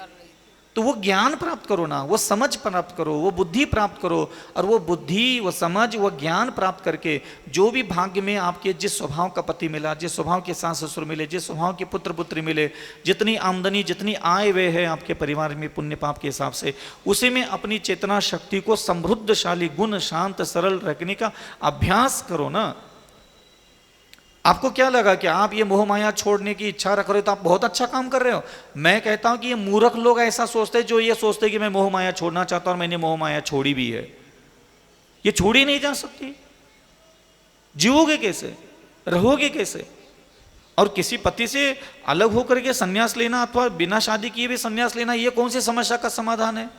तो वो ज्ञान प्राप्त करो ना, वो समझ प्राप्त करो, वो बुद्धि प्राप्त करो, और वो बुद्धि, वो समझ, वो ज्ञान प्राप्त करके जो भी भाग्य में आपके जिस स्वभाव का पति मिला, जिस स्वभाव के सास ससुर मिले, जिस स्वभाव के पुत्र पुत्री मिले, जितनी आमदनी जितनी आय व्यय है आपके परिवार में पुण्य पाप के हिसाब से, उसी में अपनी चेतना शक्ति को समृद्धशाली गुण शांत सरल रखने का अभ्यास करो ना। आपको क्या लगा कि आप ये मोह माया छोड़ने की इच्छा रख रहे हो तो आप बहुत अच्छा काम कर रहे हो। मैं कहता हूं कि ये मूर्ख लोग ऐसा सोचते हैं जो ये सोचते हैं कि मैं मोह माया छोड़ना चाहता हूं और मैंने मोह माया छोड़ी भी है। ये छोड़ी नहीं जा सकती। जीवोगे कैसे, रहोगे कैसे? और किसी पति से अलग होकर के संन्यास लेना अथवा बिना शादी किए भी संन्यास लेना, ये कौन सी समस्या का समाधान है?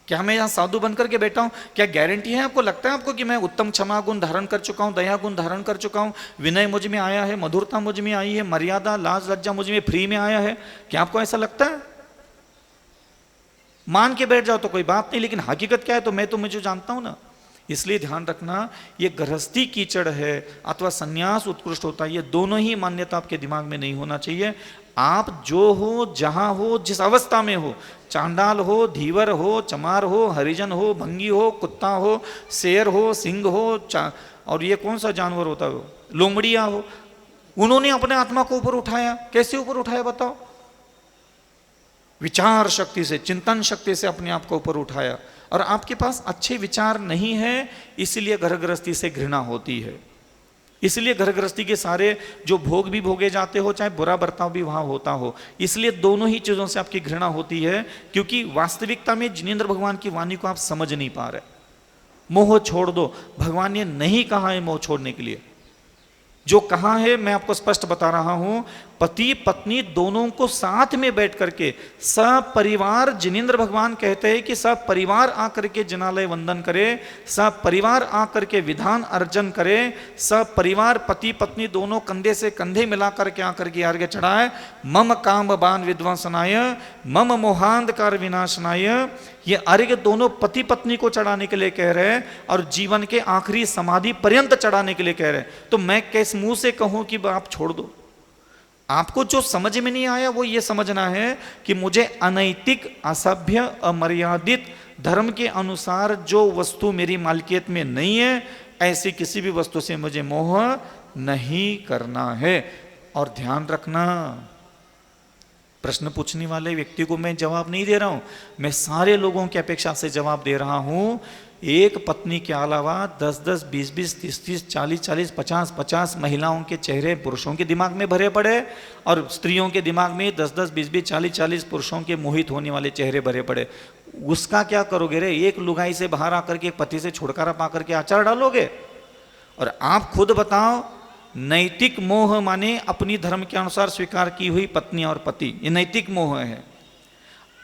क्या मैं यहाँ साधु बनकर के बैठा हूँ, क्या गारंटी है आपको, लगता है आपको कि मैं उत्तम क्षमा गुण धारण कर चुका हूँ, दया गुण धारण कर चुका हूँ, विनय मुझ में आया है, मधुरता मुझ में आई है, मर्यादा लाज लज्जा मुझ में फ्री में आया है? क्या आपको ऐसा लगता है? मान के बैठ जाओ तो कोई बात नहीं, लेकिन हकीकत क्या है तो मैं तो मुझे जानता हूं ना। इसलिए ध्यान रखना, ये गृहस्थी कीचड़ है अथवा संन्यास उत्कृष्ट होता है, ये दोनों ही मान्यता आपके दिमाग में नहीं होना चाहिए। आप जो हो, जहां हो, जिस अवस्था में हो, चांडाल हो, धीवर हो, चमार हो, हरिजन हो, भंगी हो, कुत्ता हो, शेर हो, सिंह हो, और ये कौन सा जानवर होता है, लोमड़िया हो, उन्होंने अपने आत्मा को ऊपर उठाया। कैसे ऊपर उठाया बताओ? विचार शक्ति से, चिंतन शक्ति से अपने आप को ऊपर उठाया। और आपके पास अच्छे विचार नहीं है, इसलिए घर गृहस्थी से घृणा होती है। इसलिए घर गृहस्थी के सारे जो भोग भी भोगे जाते हो, चाहे बुरा बर्ताव भी वहां होता हो, इसलिए दोनों ही चीजों से आपकी घृणा होती है, क्योंकि वास्तविकता में जिनेंद्र भगवान की वाणी को आप समझ नहीं पा रहे। मोह छोड़ दो, भगवान ने नहीं कहा है मोह छोड़ने के लिए। जो कहा है मैं आपको स्पष्ट बता रहा हूं, पति पत्नी दोनों को साथ में बैठ करके सब परिवार, जिनेंद्र भगवान कहते हैं कि सब परिवार आकर के जनालय वंदन करे, सब परिवार आकर के विधान अर्जन करे, सब परिवार पति पत्नी दोनों कंधे से कंधे मिलाकर के आकर के अर्घ्य चढ़ाए। मम काम बान विध्वंसनाय मम मोहांधकार विनाशनाय, ये अर्घ्य दोनों पति पत्नी को चढ़ाने के लिए कह रहे हैं और जीवन के आखिरी समाधि पर्यंत चढ़ाने के लिए कह रहे हैं। तो मैं किस मुंह से कहूं कि आप छोड़ दो? आपको जो समझ में नहीं आया वो ये समझना है कि मुझे अनैतिक, असभ्य, अमर्यादित धर्म के अनुसार जो वस्तु मेरी मालकियत में नहीं है, ऐसी किसी भी वस्तु से मुझे मोह नहीं करना है। और ध्यान रखना, प्रश्न पूछने वाले व्यक्ति को मैं जवाब नहीं दे रहा हूं, मैं सारे लोगों की अपेक्षा से जवाब दे रहा हूं। एक पत्नी के अलावा 10-10, 20-20, 30-30, 40-40, 50-50 महिलाओं के चेहरे पुरुषों के दिमाग में भरे पड़े और स्त्रियों के दिमाग में 10-10, 20-20, 40-40 पुरुषों के मोहित होने वाले चेहरे भरे पड़े। उसका क्या करोगे रे? एक लुगाई से बाहर आकर के, एक पति से छुटकारा पाकर के आचार डालोगे? और आप खुद बताओ, नैतिक मोह माने अपनी धर्म के अनुसार स्वीकार की हुई पत्नी और पति, ये नैतिक मोह है।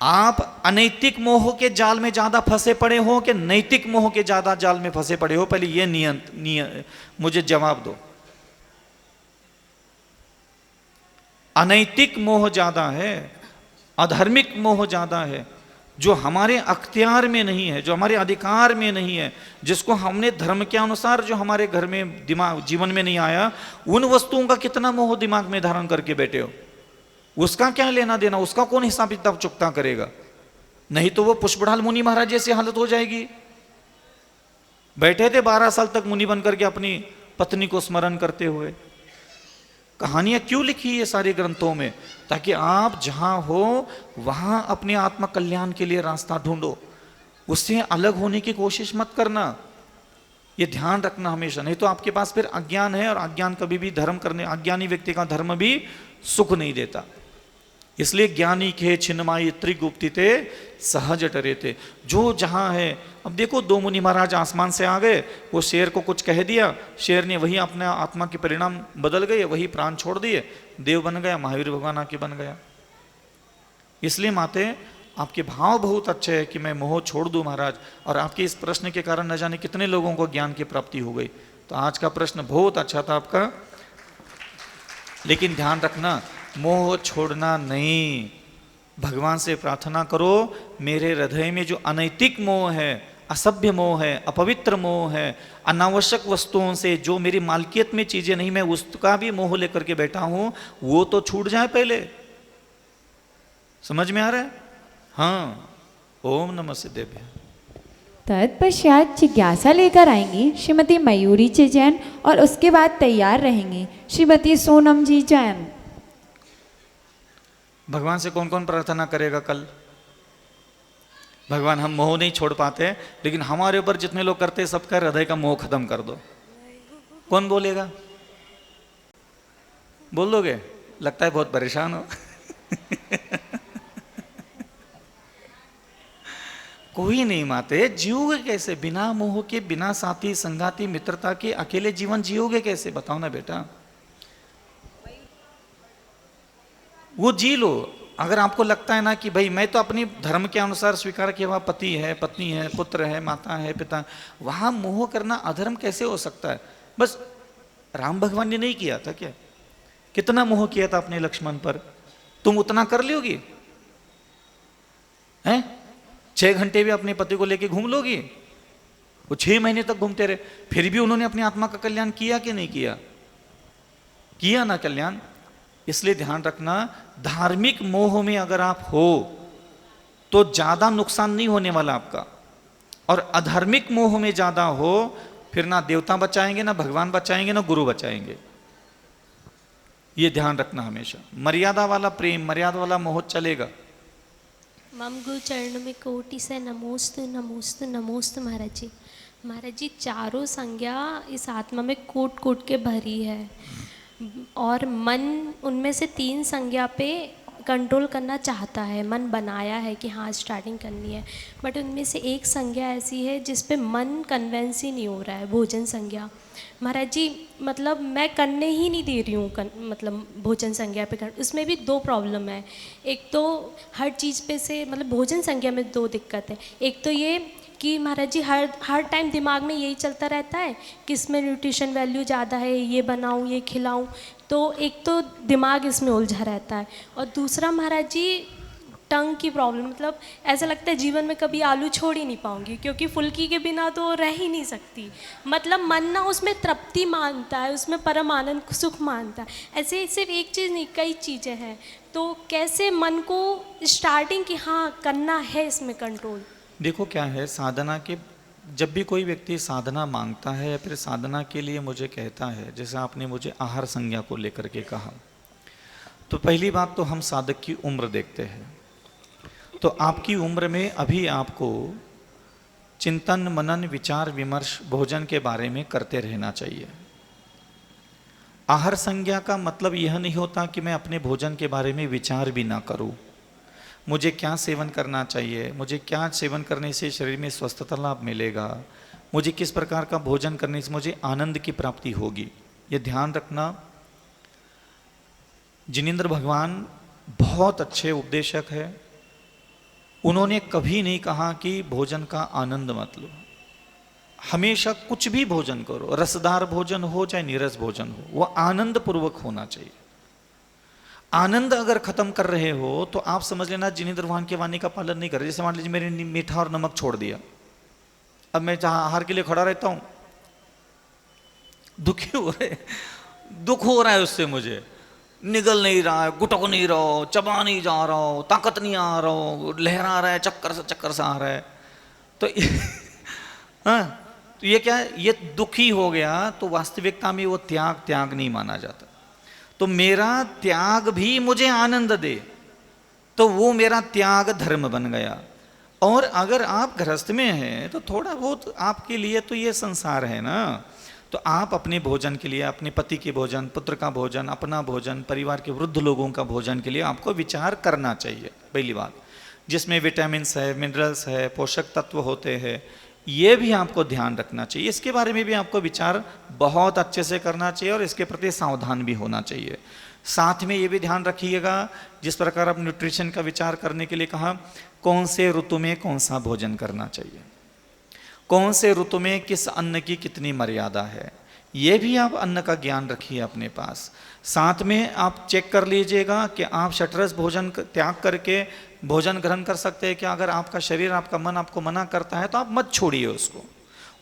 आप अनैतिक मोह के जाल में ज्यादा फंसे पड़े हो कि नैतिक मोह के ज्यादा जाल में फंसे पड़े हो? पहले ये मुझे जवाब दो। अनैतिक मोह ज्यादा है, अधार्मिक मोह ज्यादा है, जो हमारे अख्तियार में नहीं है, जो हमारे अधिकार में नहीं है, जिसको हमने धर्म के अनुसार जो हमारे घर में दिमाग जीवन में नहीं आया, उन वस्तुओं का कितना मोह दिमाग में धारण करके बैठे हो? उसका क्या लेना देना? उसका कौन हिसाब किताब चुकता करेगा? नहीं तो वो पुष्पढ़ाल मुनि महाराज जैसी हालत हो जाएगी। बैठे थे 12 साल तक मुनि बनकर के अपनी पत्नी को स्मरण करते हुए। कहानियां क्यों लिखी ये सारे ग्रंथों में? ताकि आप जहां हो वहां अपने आत्म कल्याण के लिए रास्ता ढूंढो, उससे अलग होने की कोशिश मत करना। ये ध्यान रखना हमेशा, नहीं तो आपके पास फिर अज्ञान है और अज्ञान कभी भी धर्म करने, अज्ञानी व्यक्ति का धर्म भी सुख नहीं देता। इसलिए ज्ञानी के छिन्नमाई त्रिगुप्तिते सहज डरे थे। जो जहां है, अब देखो 2 मुनि महाराज आसमान से आ गए, वो शेर को कुछ कह दिया, शेर ने वही अपने आत्मा के परिणाम बदल गए, वही प्राण छोड़ दिए, देव बन गया, महावीर भगवान आके बन गया। इसलिए माते आपके भाव बहुत अच्छे है कि मैं मोह छोड़ दूं महाराज, और आपके इस प्रश्न के कारण न जाने कितने लोगों को ज्ञान की प्राप्ति हो गई। तो आज का प्रश्न बहुत अच्छा था आपका, लेकिन ध्यान रखना मोह छोड़ना नहीं। भगवान से प्रार्थना करो, मेरे हृदय में जो अनैतिक मोह है, असभ्य मोह है, अपवित्र मोह है, अनावश्यक वस्तुओं से जो मेरी मालकियत में चीजें नहीं, मैं उसका भी मोह लेकर के बैठा हूं, वो तो छूट जाए पहले। समझ में आ रहा है? हाँ। ओम नमः सिद्धेभ्य। तत्पश्चात जिज्ञासा लेकर आएंगी श्रीमती मयूरी जी जैन और उसके बाद तैयार रहेंगी श्रीमती सोनम जी जैन। भगवान से कौन कौन प्रार्थना करेगा कल? भगवान हम मोह नहीं छोड़ पाते, लेकिन हमारे ऊपर जितने लोग करते हैं सबका हृदय का मोह खत्म कर दो। कौन बोलेगा? बोल दोगे? लगता है बहुत परेशान हो। कोई नहीं माते, जियोगे कैसे बिना मोह के, बिना साथी संगाती मित्रता के? अकेले जीवन जियोगे कैसे? बताओ ना बेटा। वो जी लो। अगर आपको लगता है ना कि भाई मैं तो अपनी धर्म के अनुसार स्वीकार किया हुआ पति है, पत्नी है, पुत्र है, माता है, पिता, वहां मोह करना अधर्म कैसे हो सकता है? बस राम भगवान ने नहीं किया था क्या? कितना मोह किया था अपने लक्ष्मण पर? तुम उतना कर लोगी? हैं? 6 घंटे भी अपने पति को लेके घूम लोगी? वो 6 महीने तक घूमते रहे, फिर भी उन्होंने अपनी आत्मा का कल्याण किया कि नहीं किया? किया ना कल्याण। इसलिए ध्यान रखना, धार्मिक मोह में अगर आप हो तो ज्यादा नुकसान नहीं होने वाला आपका, और अधार्मिक मोह में ज्यादा हो फिर ना देवता बचाएंगे, ना भगवान बचाएंगे, ना गुरु बचाएंगे। ये ध्यान रखना हमेशा। मर्यादा वाला प्रेम, मर्यादा वाला मोह चलेगा। मम गुरु चरण में कोटि से नमोस्तु नमोस्तु नमोस्तु महाराज जी। महाराज जी, चारों संज्ञा इस आत्मा में कोट कोट के भरी है, और मन उनमें से 3 संज्ञा पे कंट्रोल करना चाहता है, मन बनाया है कि हाँ स्टार्टिंग करनी है, बट उनमें से एक संज्ञा ऐसी है जिस पे मन कन्वेंस ही नहीं हो रहा है, भोजन संज्ञा। महाराज जी मतलब मैं करने ही नहीं दे रही हूँ मतलब भोजन संज्ञा पे कर, उसमें भी दो प्रॉब्लम है। एक तो हर चीज़ पे से मतलब भोजन संज्ञा में दो दिक्कत है। एक तो ये कि महाराज जी हर टाइम दिमाग में यही चलता रहता है कि इसमें न्यूट्रिशन वैल्यू ज़्यादा है, ये बनाऊँ ये खिलाऊँ, तो एक तो दिमाग इसमें उलझा रहता है। और दूसरा महाराज जी टंग की प्रॉब्लम, मतलब ऐसा लगता है जीवन में कभी आलू छोड़ ही नहीं पाऊंगी, क्योंकि फुल्की के बिना तो रह ही नहीं सकती। मतलब मन ना उसमें तृप्ति मानता है, उसमें परम आनंद सुख मानता है। ऐसे सिर्फ एक चीज़ नहीं, कई चीज़ें हैं। तो कैसे मन को स्टार्टिंग की हाँ करना है इसमें कंट्रोल? देखो क्या है, साधना के जब भी कोई व्यक्ति साधना मांगता है या फिर साधना के लिए मुझे कहता है, जैसे आपने मुझे आहार संज्ञा को लेकर के कहा, तो पहली बात तो हम साधक की उम्र देखते हैं। तो आपकी उम्र में अभी आपको चिंतन मनन विचार विमर्श भोजन के बारे में करते रहना चाहिए। आहार संज्ञा का मतलब यह नहीं होता कि मैं अपने भोजन के बारे में विचार भी ना करूं, मुझे क्या सेवन करना चाहिए, मुझे क्या सेवन करने से शरीर में स्वस्थता लाभ मिलेगा, मुझे किस प्रकार का भोजन करने से मुझे आनंद की प्राप्ति होगी, ये ध्यान रखना। जिनेंद्र भगवान बहुत अच्छे उपदेशक है। उन्होंने कभी नहीं कहा कि भोजन का आनंद मत लो। हमेशा कुछ भी भोजन करो, रसदार भोजन हो चाहे नीरस भोजन हो, वह आनंद पूर्वक होना चाहिए। आनंद अगर खत्म कर रहे हो तो आप समझ लेना जिनेंद्र भगवान की वाणी का पालन नहीं कर रहे। जैसे मान लीजिए मेरे मीठा और नमक छोड़ दिया, अब मैं जहां आहार के लिए खड़ा रहता हूं, दुखी हो रहे, दुख हो रहा है उससे, मुझे निगल नहीं रहा है, गुटक नहीं रहा हो, चबा नहीं जा रहा हो, ताकत नहीं आ रहा हो, लहरा रहा है, चक्कर सा आ रहा है, तो हाँ, तो ये क्या है, ये दुखी हो गया। तो वास्तविकता में वो त्याग नहीं माना जाता। तो मेरा त्याग भी मुझे आनंद दे, तो वो मेरा त्याग धर्म बन गया। और अगर आप गृहस्थ में हैं तो थोड़ा बहुत आपके लिए तो ये संसार है ना, तो आप अपने भोजन के लिए, अपने पति के भोजन, पुत्र का भोजन, अपना भोजन, परिवार के वृद्ध लोगों का भोजन के लिए आपको विचार करना चाहिए। पहली बात, जिसमें विटामिन्स है, मिनरल्स है, पोषक तत्व होते हैं, ये भी आपको ध्यान रखना चाहिए। इसके बारे में भी आपको विचार बहुत अच्छे से करना चाहिए और इसके प्रति सावधान भी होना चाहिए। साथ में ये भी ध्यान रखिएगा, जिस प्रकार आप न्यूट्रिशन का विचार करने के लिए कहा, कौन से ऋतु में कौन सा भोजन करना चाहिए, कौन से ऋतु में किस अन्न की कितनी मर्यादा है, ये भी आप अन्न का ज्ञान रखिए अपने पास। साथ में आप चेक कर लीजिएगा कि आप शटरस भोजन त्याग करके भोजन ग्रहण कर सकते हैं क्या। अगर आपका शरीर, आपका मन आपको मना करता है तो आप मत छोड़िए उसको,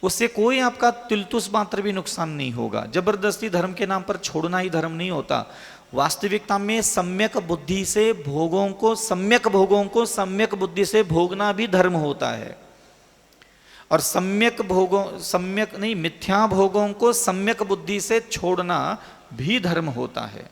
उससे कोई आपका तिलतुस मात्र भी नुकसान नहीं होगा। जबरदस्ती धर्म के नाम पर छोड़ना ही धर्म नहीं होता। वास्तविकता में सम्यक बुद्धि से भोगों को, सम्यक भोगों को सम्यक बुद्धि से भोगना भी धर्म होता है, और मिथ्या भोगों को सम्यक बुद्धि से छोड़ना भी धर्म होता है।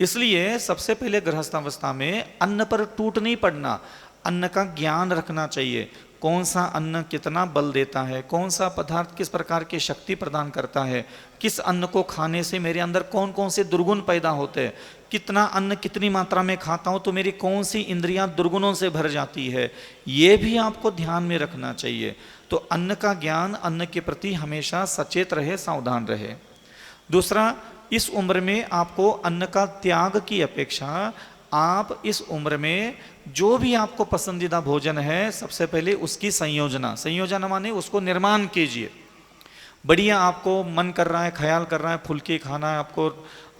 इसलिए सबसे पहले गृहस्थावस्था में अन्न पर टूट नहीं पड़ना, अन्न का ज्ञान रखना चाहिए। कौन सा अन्न कितना बल देता है, कौन सा पदार्थ किस प्रकार की शक्ति प्रदान करता है, किस अन्न को खाने से मेरे अंदर कौन कौन से दुर्गुण पैदा होते हैं, कितना अन्न कितनी मात्रा में खाता हूँ तो मेरी कौन सी इंद्रियां दुर्गुणों से भर जाती है, ये भी आपको ध्यान में रखना चाहिए। तो अन्न का ज्ञान, अन्न के प्रति हमेशा सचेत रहे, सावधान रहे। दूसरा, इस उम्र में आपको अन्न का त्याग की अपेक्षा आप इस उम्र में जो भी आपको पसंदीदा भोजन है, सबसे पहले उसकी संयोजना माने उसको निर्माण कीजिए। बढ़िया आपको मन कर रहा है, ख्याल कर रहा है, फुल्की खाना है आपको,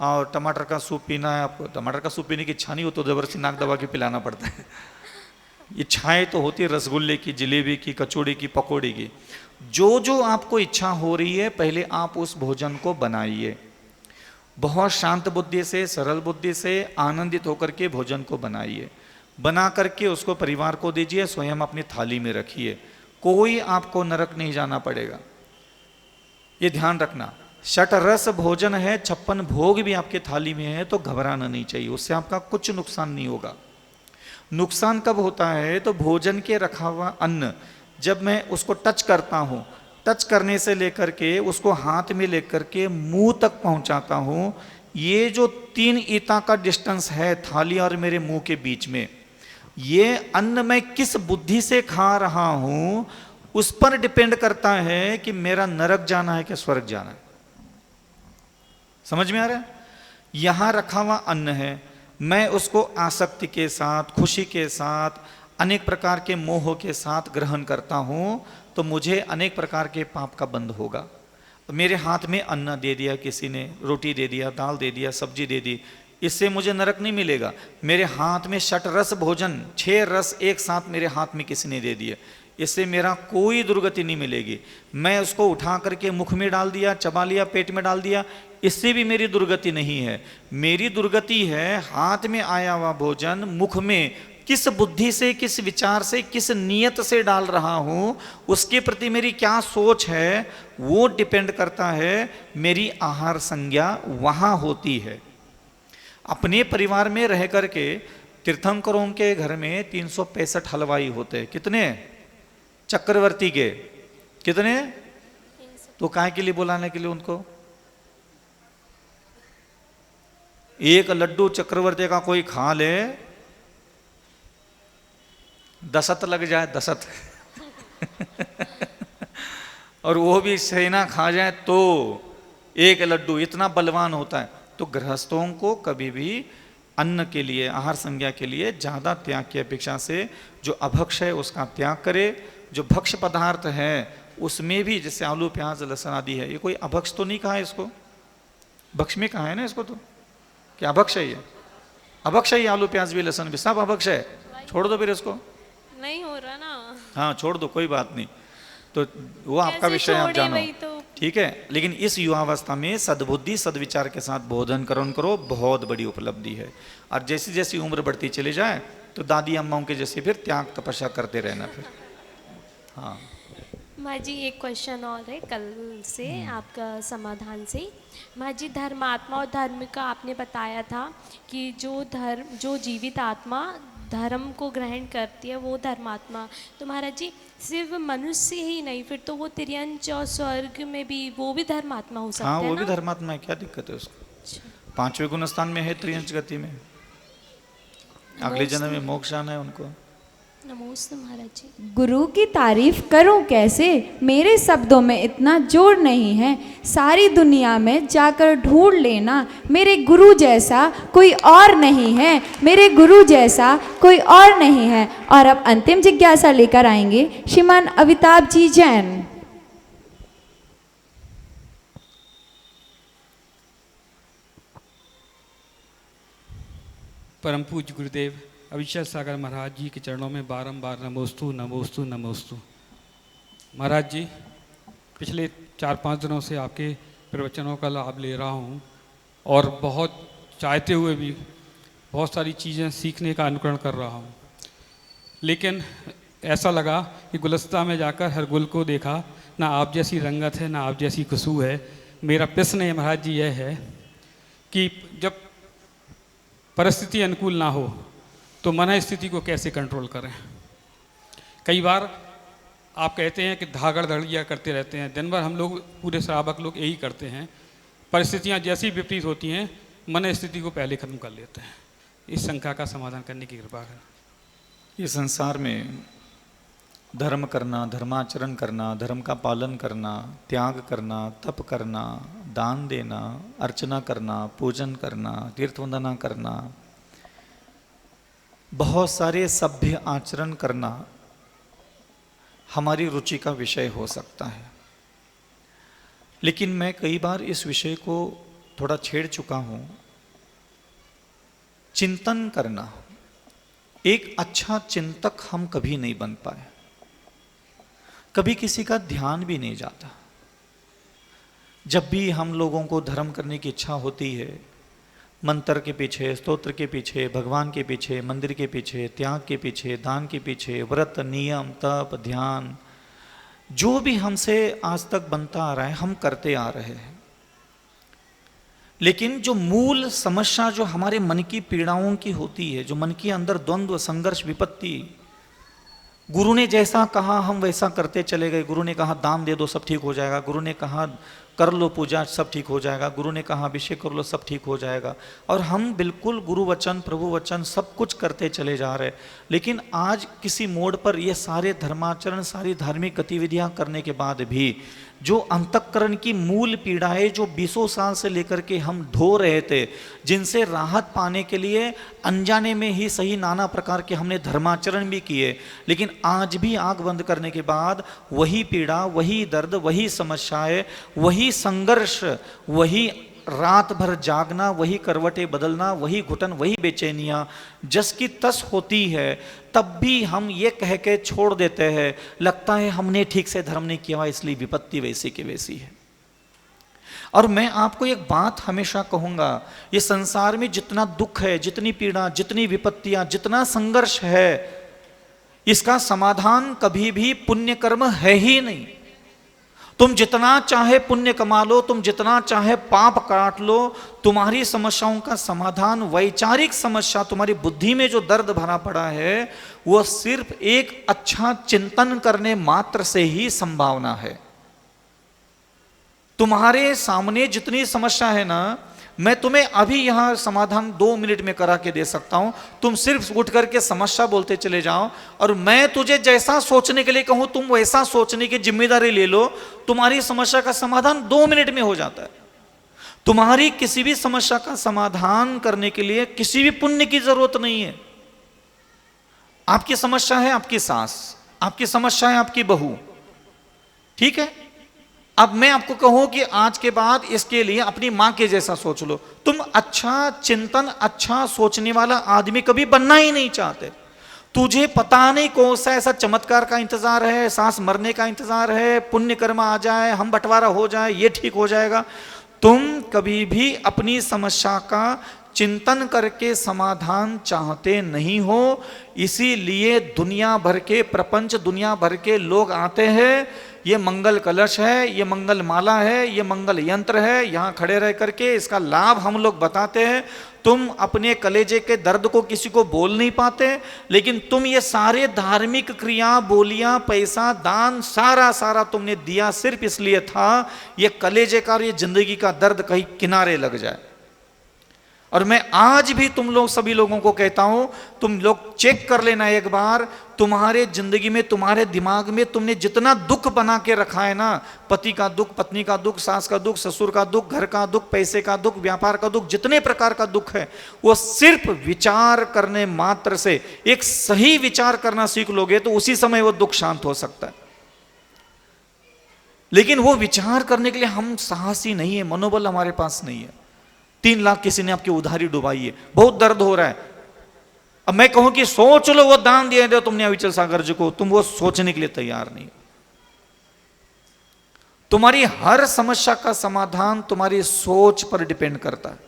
और टमाटर का सूप पीना है आपको। टमाटर का सूप पीने की इच्छा नहीं हो तो जबरदस्ती नाक दबा के पिलाना पड़ता है। इच्छाएं तो होती है रसगुल्ले की, जलेबी की, कचौड़ी की, पकौड़ी की। जो जो आपको इच्छा हो रही है पहले आप उस भोजन को बनाइए। बहुत शांत बुद्धि से, सरल बुद्धि से, आनंदित होकर के भोजन को बनाइए। बना करके उसको परिवार को दीजिए, स्वयं अपनी थाली में रखिए। कोई आपको नरक नहीं जाना पड़ेगा, ये ध्यान रखना। षट रस भोजन है, 56 भोग भी आपके थाली में है, तो घबराना नहीं चाहिए, उससे आपका कुछ नुकसान नहीं होगा। नुकसान कब होता है, तो भोजन के रखा हुआ अन्न जब मैं उसको टच करता हूँ, टच करने से लेकर के उसको हाथ में लेकर के मुंह तक पहुंचाता हूँ, ये जो 3 ईंटा का डिस्टेंस है थाली और मेरे मुंह के बीच में, ये अन्न मैं किस बुद्धि से खा रहा हूं उस पर डिपेंड करता है कि मेरा नरक जाना है कि स्वर्ग जाना है। समझ में आ रहा है? यहां रखा हुआ अन्न है, मैं उसको आसक्ति के साथ, खुशी के साथ, अनेक प्रकार के मोह के साथ ग्रहण करता हूं तो मुझे अनेक प्रकार के पाप का बंध होगा। मेरे हाथ में अन्न दे दिया किसी ने, रोटी दे दिया, दाल दे दिया, सब्जी दे दी, इससे मुझे नरक नहीं मिलेगा। मेरे हाथ में 6 रस भोजन, 6 रस एक साथ मेरे हाथ में किसी ने दे दिए, इससे मेरा कोई दुर्गति नहीं मिलेगी। मैं उसको उठा करके मुख में डाल दिया, चबा लिया, पेट में डाल दिया, इससे भी मेरी दुर्गति नहीं है। मेरी दुर्गति है हाथ में आया हुआ भोजन मुख में किस बुद्धि से, किस विचार से, किस नियत से डाल रहा हूं, उसके प्रति मेरी क्या सोच है, वो डिपेंड करता है। मेरी आहार संज्ञा वहां होती है। अपने परिवार में रह करके तीर्थंकरों के घर में 365 हलवाई होते हैं। कितने? चक्रवर्ती के कितने? तो काय के लिए बुलाने के लिए उनको? एक लड्डू चक्रवर्ती का कोई खा ले, 10 लग जाए, 10 और वो भी सेना खा जाए तो एक लड्डू, इतना बलवान होता है। तो गृहस्थों को कभी भी अन्न के लिए, आहार संज्ञा के लिए ज्यादा त्याग की अपेक्षा से जो अभक्ष है उसका त्याग करे। जो भक्ष पदार्थ है उसमें भी, जैसे आलू प्याज लहसुन आदि है, ये कोई अभक्ष तो नहीं कहा है इसको, भक्ष में कहा है ना इसको, तो क्या अभक्ष है? ये अभक्ष है, ये आलू प्याज भी लहसुन भी सब अभक्ष है। छोड़ दो फिर इसको, नहीं हो रहा ना। हाँ छोड़ दो, कोई बात नहीं। तो वो आपका विषय, आप जानो, ठीक है। लेकिन इस युवावस्था में सद्बुद्धि सद्विचार के साथ बोधन करण करो, बहुत बड़ी उपलब्धि है। और जैसी जैसी उम्र बढ़ती चली जाए तो दादी अम्माओं के जैसे फिर त्याग तपस्या करते रहना फिर। हाँ माँ जी, एक क्वेश्चन और है कल से आपका समाधान से। माँ जी, धर्मात्मा और धर्म का आपने बताया था कि जो जीवित आत्मा धर्म को ग्रहण करती है वो धर्मात्मा। तो महाराज जी, सिर्फ मनुष्य ही नहीं, फिर तो वो तिर्यंच और स्वर्ग में भी वो भी धर्मात्मा हो सकता है। हाँ, वो ना? भी धर्मात्मा है, क्या दिक्कत है उसको? 5वें गुण स्थान में है त्रियंच गति में, अगले जन्म में मोक्ष आना है उनको। नमोस्तु महाराज जी। गुरु की तारीफ करूं कैसे, मेरे शब्दों में इतना जोर नहीं है। सारी दुनिया में जाकर ढूंढ लेना, मेरे गुरु जैसा कोई और नहीं है, मेरे गुरु जैसा कोई और नहीं है। और अब अंतिम जिज्ञासा लेकर आएंगे श्रीमान अमिताभ जी जैन। परम पूज्य गुरुदेव अविचल सागर महाराज जी के चरणों में बारंबार नमोस्तु नमोस्तु नमोस्तु। महाराज जी, पिछले 4-5 दिनों से आपके प्रवचनों का लाभ ले रहा हूँ और बहुत चाहते हुए भी बहुत सारी चीज़ें सीखने का अनुकरण कर रहा हूँ। लेकिन ऐसा लगा कि गुलस्ता में जाकर हर गुल को देखा, ना आप जैसी रंगत है ना आप जैसी खुशबू है। मेरा प्रश्न महाराज जी यह है कि जब परिस्थिति अनुकूल ना हो तो मन स्थिति को कैसे कंट्रोल करें। कई बार आप कहते हैं कि धागड़ धड़िया करते रहते हैं, दिन भर हम लोग पूरे श्रावक लोग यही करते हैं। परिस्थितियां जैसी विपरीत होती हैं मन स्थिति को पहले खत्म कर लेते हैं। इस शंका का समाधान करने की कृपा करें। ये संसार में धर्म करना, धर्माचरण करना, धर्म का पालन करना, त्याग करना, तप करना, दान देना, अर्चना करना, पूजन करना, तीर्थ वंदना करना, बहुत सारे सभ्य आचरण करना हमारी रुचि का विषय हो सकता है। लेकिन मैं कई बार इस विषय को थोड़ा छेड़ चुका हूं। चिंतन करना, एक अच्छा चिंतक हम कभी नहीं बन पाए, कभी किसी का ध्यान भी नहीं जाता। जब भी हम लोगों को धर्म करने की इच्छा होती है, मंत्र के पीछे, स्तोत्र के पीछे, भगवान के पीछे, मंदिर के पीछे, त्याग के पीछे, दान के पीछे, व्रत, नियम, तप, ध्यान, जो भी हमसे आज तक बनता आ रहा है हम करते आ रहे हैं। लेकिन जो मूल समस्या जो हमारे मन की पीड़ाओं की होती है, जो मन के अंदर द्वंद्व, संघर्ष, विपत्ति, गुरु ने जैसा कहा हम वैसा करते चले गए। गुरु ने कहा दान दे दो सब ठीक हो जाएगा, गुरु ने कहा कर लो पूजा सब ठीक हो जाएगा, गुरु ने कहा अभिषेक कर लो सब ठीक हो जाएगा, और हम बिल्कुल गुरु वचन प्रभु वचन सब कुछ करते चले जा रहे। लेकिन आज किसी मोड़ पर ये सारे धर्माचरण सारी धार्मिक गतिविधियां करने के बाद भी जो अंतःकरण की मूल पीड़ाएं जो 20 साल से लेकर के हम ढो रहे थे, जिनसे राहत पाने के लिए अनजाने में ही सही नाना प्रकार के हमने धर्माचरण भी किए, लेकिन आज भी आंख बंद करने के बाद वही पीड़ा, वही दर्द, वही समस्याएं, वही संघर्ष, वही रात भर जागना, वही करवटें बदलना, वही घुटन, वही बेचैनियां जस की तस होती है। तब भी हम ये कह के छोड़ देते हैं, लगता है हमने ठीक से धर्म नहीं किया इसलिए विपत्ति वैसी की वैसी है। और मैं आपको एक बात हमेशा कहूंगा, ये संसार में जितना दुख है, जितनी पीड़ा, जितनी विपत्तियां, जितना संघर्ष है, इसका समाधान कभी भी पुण्य कर्म है ही नहीं। तुम जितना चाहे पुण्य कमा लो, तुम जितना चाहे पाप काट लो, तुम्हारी समस्याओं का समाधान, वैचारिक समस्या, तुम्हारी बुद्धि में जो दर्द भरा पड़ा है, वो सिर्फ एक अच्छा चिंतन करने मात्र से ही संभावना है। तुम्हारे सामने जितनी समस्या है ना, मैं तुम्हें अभी यहां समाधान 2 मिनट में करा के दे सकता हूं। तुम सिर्फ उठ करके समस्या बोलते चले जाओ, और मैं तुझे जैसा सोचने के लिए कहूं तुम वैसा सोचने की जिम्मेदारी ले लो, तुम्हारी समस्या का समाधान 2 मिनट में हो जाता है। तुम्हारी किसी भी समस्या का समाधान करने के लिए किसी भी पुण्य की जरूरत नहीं है। आपकी समस्या है आपकी सास, आपकी समस्या है आपकी बहू, ठीक है। अब मैं आपको कहूं कि आज के बाद इसके लिए अपनी मां के जैसा सोच लो। तुम अच्छा चिंतन, अच्छा सोचने वाला आदमी कभी बनना ही नहीं चाहते। तुझे पता नहीं कौन सा ऐसा चमत्कार का इंतजार है, सांस मरने का इंतजार है, पुण्य कर्म आ जाए, हम बंटवारा हो जाए, ये ठीक हो जाएगा। तुम कभी भी अपनी समस्या का चिंतन करके समाधान चाहते नहीं हो। इसीलिए दुनिया भर के प्रपंच, दुनिया भर के लोग आते हैं, ये मंगल कलश है, ये मंगल माला है, ये मंगल यंत्र है, यहाँ खड़े रह करके इसका लाभ हम लोग बताते हैं। तुम अपने कलेजे के दर्द को किसी को बोल नहीं पाते, लेकिन तुम ये सारे धार्मिक क्रिया, बोलियां, पैसा, दान, सारा तुमने दिया सिर्फ इसलिए था ये कलेजे का और ये जिंदगी का दर्द कहीं किनारे लग जाए। और मैं आज भी तुम लोग सभी लोगों को कहता हूं, तुम लोग चेक कर लेना एक बार, तुम्हारे जिंदगी में, तुम्हारे दिमाग में तुमने जितना दुख बना के रखा है ना, पति का दुख, पत्नी का दुख, सास का दुख, ससुर का दुख, घर का दुख, पैसे का दुख, व्यापार का दुख, जितने प्रकार का दुख है, वो सिर्फ विचार करने मात्र से, एक सही विचार करना सीख लोगे तो उसी समय वो दुख शांत हो सकता है। लेकिन वो विचार करने के लिए हम साहसी नहीं है, मनोबल हमारे पास नहीं है। 3 लाख किसी ने आपकी उधारी डुबाई है, बहुत दर्द हो रहा है। अब मैं कहूं कि सोच लो, वो दान दिया दो तुमने अविचल सागर जी को, तुम वो सोचने के लिए तैयार नहीं। तुम्हारी हर समस्या का समाधान तुम्हारी सोच पर डिपेंड करता है,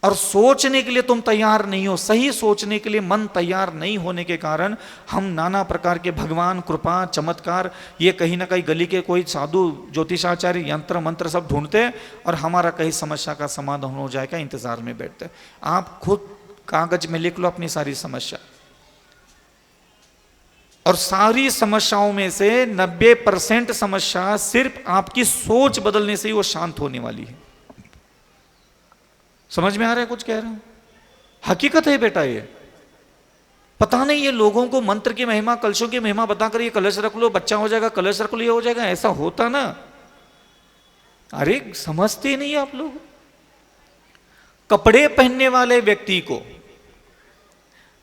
और सोचने के लिए तुम तैयार नहीं हो। सही सोचने के लिए मन तैयार नहीं होने के कारण हम नाना प्रकार के भगवान, कृपा, चमत्कार, ये कहीं ना कहीं गली के कोई साधु, ज्योतिषाचार्य, यंत्र मंत्र सब ढूंढते और हमारा कहीं समस्या का समाधान हो जाएगा इंतजार में बैठते। आप खुद कागज में लिख लो अपनी सारी समस्या, और सारी समस्याओं में से 90% समस्या सिर्फ आपकी सोच बदलने से ही वो शांत होने वाली है। समझ में आ रहा है कुछ कह रहा हूं? हकीकत है बेटा। ये पता नहीं, ये लोगों को मंत्र की महिमा, कलशों की महिमा बताकर ये कलश रख लो बच्चा हो जाएगा, कलश रख लो ये हो जाएगा, ऐसा होता ना? अरे समझते नहीं आप लोग। कपड़े पहनने वाले व्यक्ति को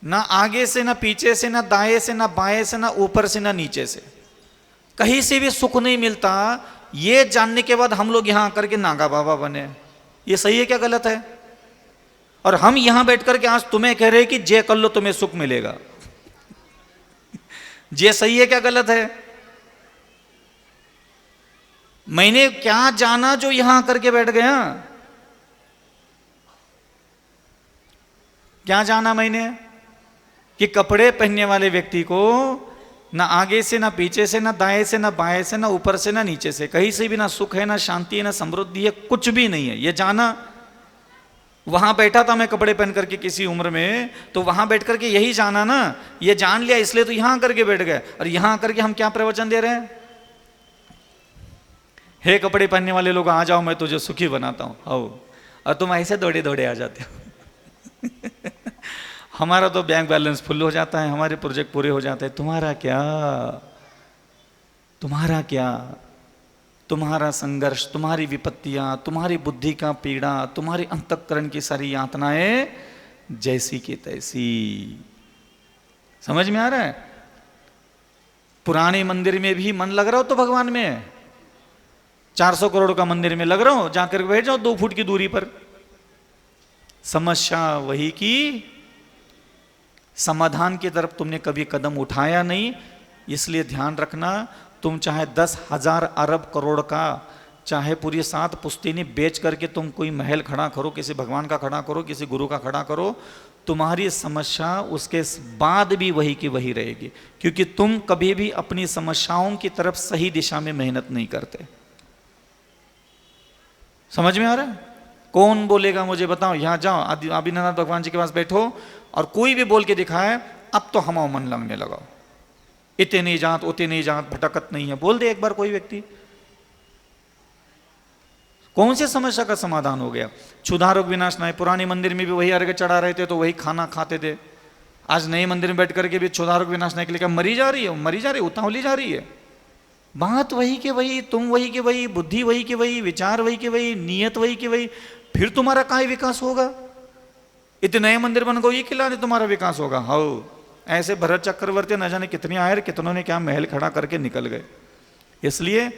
ना आगे से, ना पीछे से, ना दाएं से, ना बाएं से, ना ऊपर से, ना नीचे से, कहीं से भी सुख नहीं मिलता। ये जानने के बाद हम लोग यहां आकर के नागा बाबा बने। ये सही है क्या गलत है? और हम यहां बैठ करके आज तुम्हें कह रहे हैं कि जय कर लो तुम्हें सुख मिलेगा। ये सही है क्या गलत है? मैंने क्या जाना जो यहां करके बैठ गया? क्या जाना मैंने कि कपड़े पहनने वाले व्यक्ति को ना आगे से, ना पीछे से, ना दाएं से, ना बाएं से, ना ऊपर से, ना नीचे से, कहीं से भी ना सुख है, ना शांति है, ना समृद्धि है, कुछ भी नहीं है। ये जाना। वहां बैठा था मैं कपड़े पहन करके किसी उम्र में, तो वहां बैठ करके यही जाना ना, ये जान लिया इसलिए तो यहां करके बैठ गए। और यहां करके हम क्या प्रवचन दे रहे हैं? हे कपड़े पहनने वाले लोग आ जाओ, मैं तुझे सुखी बनाता हूँ। आओ, और तुम ऐसे दौड़े दौड़े आ जाते हो। हमारा तो बैंक बैलेंस फुल हो जाता है, हमारे प्रोजेक्ट पूरे हो जाते हैं। तुम्हारा क्या, तुम्हारा क्या? तुम्हारा संघर्ष, तुम्हारी विपत्तियां, तुम्हारी बुद्धि का पीड़ा, तुम्हारी अंतःकरण की सारी यातनाएं जैसी की तैसी। समझ में आ रहा है? पुराने मंदिर में भी मन लग रहा हो तो भगवान में है। 400 करोड़ का मंदिर में लग रहा हो, जाकर बैठ जाओ 2 फुट की दूरी पर। समस्या वही की, समाधान की तरफ तुमने कभी कदम उठाया नहीं। इसलिए ध्यान रखना, तुम चाहे 10,000 अरब करोड़ का, चाहे पूरी 7 पुश्तैनी बेच करके तुम कोई महल खड़ा करो, किसी भगवान का खड़ा करो, किसी गुरु का खड़ा करो, तुम्हारी समस्या उसके बाद भी वही की वही रहेगी। क्योंकि तुम कभी भी अपनी समस्याओं की तरफ सही दिशा में मेहनत नहीं करते। समझ में आ रहा है? कौन बोलेगा मुझे बताओ, यहां जाओ आदिनाथ भगवान जी के पास बैठो और कोई भी बोल के दिखाए, अब तो हम मन लगने लगाओ, इतने नहीं जात उतने नहीं जात, भटकत नहीं है, बोल दे एक बार कोई व्यक्ति, कौन सी समस्या का समाधान हो गया? क्षुधा रोग विनाश नहीं, पुराने मंदिर में भी वही अर्घ्य चढ़ा रहे थे तो वही खाना खाते थे। आज नए मंदिर में बैठ करके भी क्षुधा रोग विनाश नहीं के लिए क्या मरी जा रही है? मरी जा रही है, उतावली जा रही है। बात वही के वही, तुम वही के वही, बुद्धि वही के वही, विचार वही के वही, नियत वही के वही, फिर तुम्हारा काय विकास होगा? इतने नए मंदिर बन गए, ये खिलाने तुम्हारा विकास होगा? हाँ, ऐसे भरत चक्रवर्ती न जाने कितने आए, कितनों ने क्या महल खड़ा करके निकल गए। इसलिए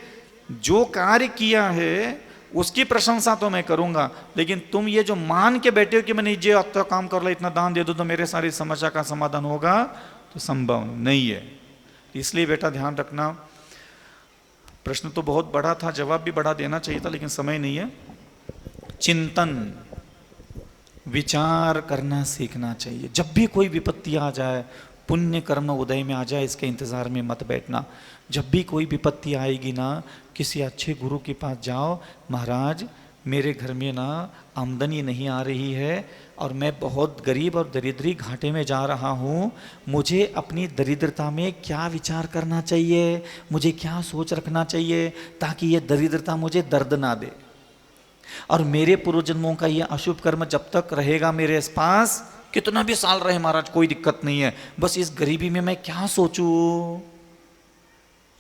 जो कार्य किया है उसकी प्रशंसा तो मैं करूंगा, लेकिन तुम ये जो मान के बैठे हो कि मैंने ये अच्छा काम कर लिया, इतना दान दे दो तो मेरे सारी समस्या का समाधान होगा, तो संभव नहीं है। इसलिए बेटा ध्यान रखना, प्रश्न तो बहुत बड़ा था, जवाब भी बड़ा देना चाहिए था, लेकिन समय नहीं है। चिंतन, विचार करना सीखना चाहिए। जब भी कोई विपत्ति आ जाए, पुण्य कर्म उदय में आ जाए, इसके इंतजार में मत बैठना। जब भी कोई विपत्ति आएगी ना, किसी अच्छे गुरु के पास जाओ, महाराज मेरे घर में ना आमदनी नहीं आ रही है और मैं बहुत गरीब और दरिद्री घाटे में जा रहा हूँ, मुझे अपनी दरिद्रता में क्या विचार करना चाहिए, मुझे क्या सोच रखना चाहिए ताकि ये दरिद्रता मुझे दर्द ना दे, और मेरे पूर्व जन्मों का ये अशुभ कर्म जब तक रहेगा मेरे पास, कितना भी साल रहे महाराज कोई दिक्कत नहीं है, बस इस गरीबी में मैं क्या सोचूं,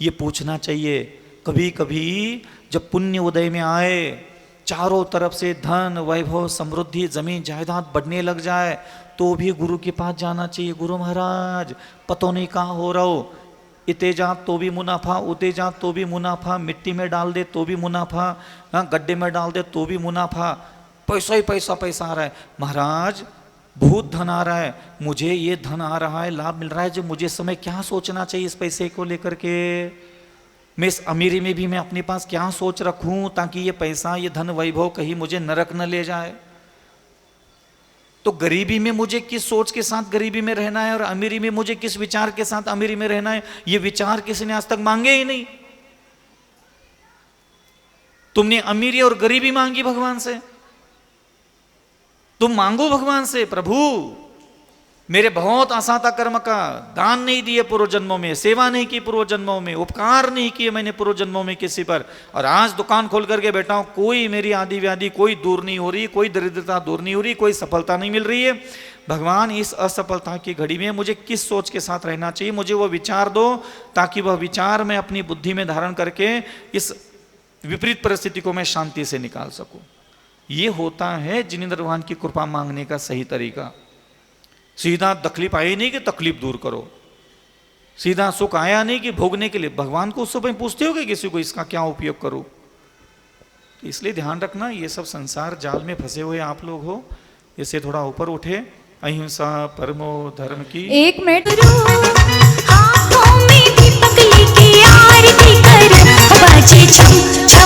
ये पूछना चाहिए। कभी कभी जब पुण्य उदय में आए, चारों तरफ से धन वैभव समृद्धि जमीन जायदाद बढ़ने लग जाए, तो भी गुरु के पास जाना चाहिए। गुरु महाराज पतो नहीं कहाँ हो रहा हो, इते जात तो भी मुनाफा, उते जात तो भी मुनाफा, मिट्टी में डाल दे तो भी मुनाफा, हाँ गड्ढे में डाल दे तो भी मुनाफा, पैसा ही पैसा पैसा आ रहा है। महाराज बहुत धन आ रहा है, मुझे ये धन आ रहा है, लाभ मिल रहा है, जो मुझे समय क्या सोचना चाहिए इस पैसे को लेकर के, मैं इस अमीरी में भी मैं अपने पास क्या सोच रखूं ताकि ये पैसा ये धन वैभव कहीं मुझे नरक न ले जाए। तो गरीबी में मुझे किस सोच के साथ गरीबी में रहना है और अमीरी में मुझे किस विचार के साथ अमीरी में रहना है, ये विचार किसी ने आज तक मांगे ही नहीं। तुमने अमीरी और गरीबी मांगी भगवान से, तुम मांगो भगवान से, प्रभु मेरे बहुत आसाता कर्म का दान नहीं दिए पूर्व जन्मों में, सेवा नहीं की पूर्व जन्मों में, उपकार नहीं किए मैंने पूर्व जन्मों में किसी पर, और आज दुकान खोल करके बैठा हूं, कोई मेरी आदि व्याधि कोई दूर नहीं हो रही, कोई दरिद्रता दूर नहीं हो रही, कोई सफलता नहीं मिल रही है। भगवान इस असफलता की घड़ी में मुझे किस सोच के साथ रहना चाहिए, मुझे वो विचार दो ताकि वह विचार मैं अपनी बुद्धि में धारण करके इस विपरीत परिस्थिति को मैं शांति से निकाल सकूं। ये होता है जिनेंद्र भगवान की कृपा मांगने का सही तरीका। सीधा तकलीफ आई नहीं कि तकलीफ दूर करो, सीधा सुख आया नहीं कि भोगने के लिए, भगवान को उस समय पूछते हो कि किसी को इसका क्या उपयोग करूं। इसलिए ध्यान रखना, ये सब संसार जाल में फंसे हुए आप लोग हो, इससे थोड़ा ऊपर उठे। अहिंसा परमो धर्म की। 1 मिनट। हाथों में दीपक लेके आरती करो, बाजे छम छम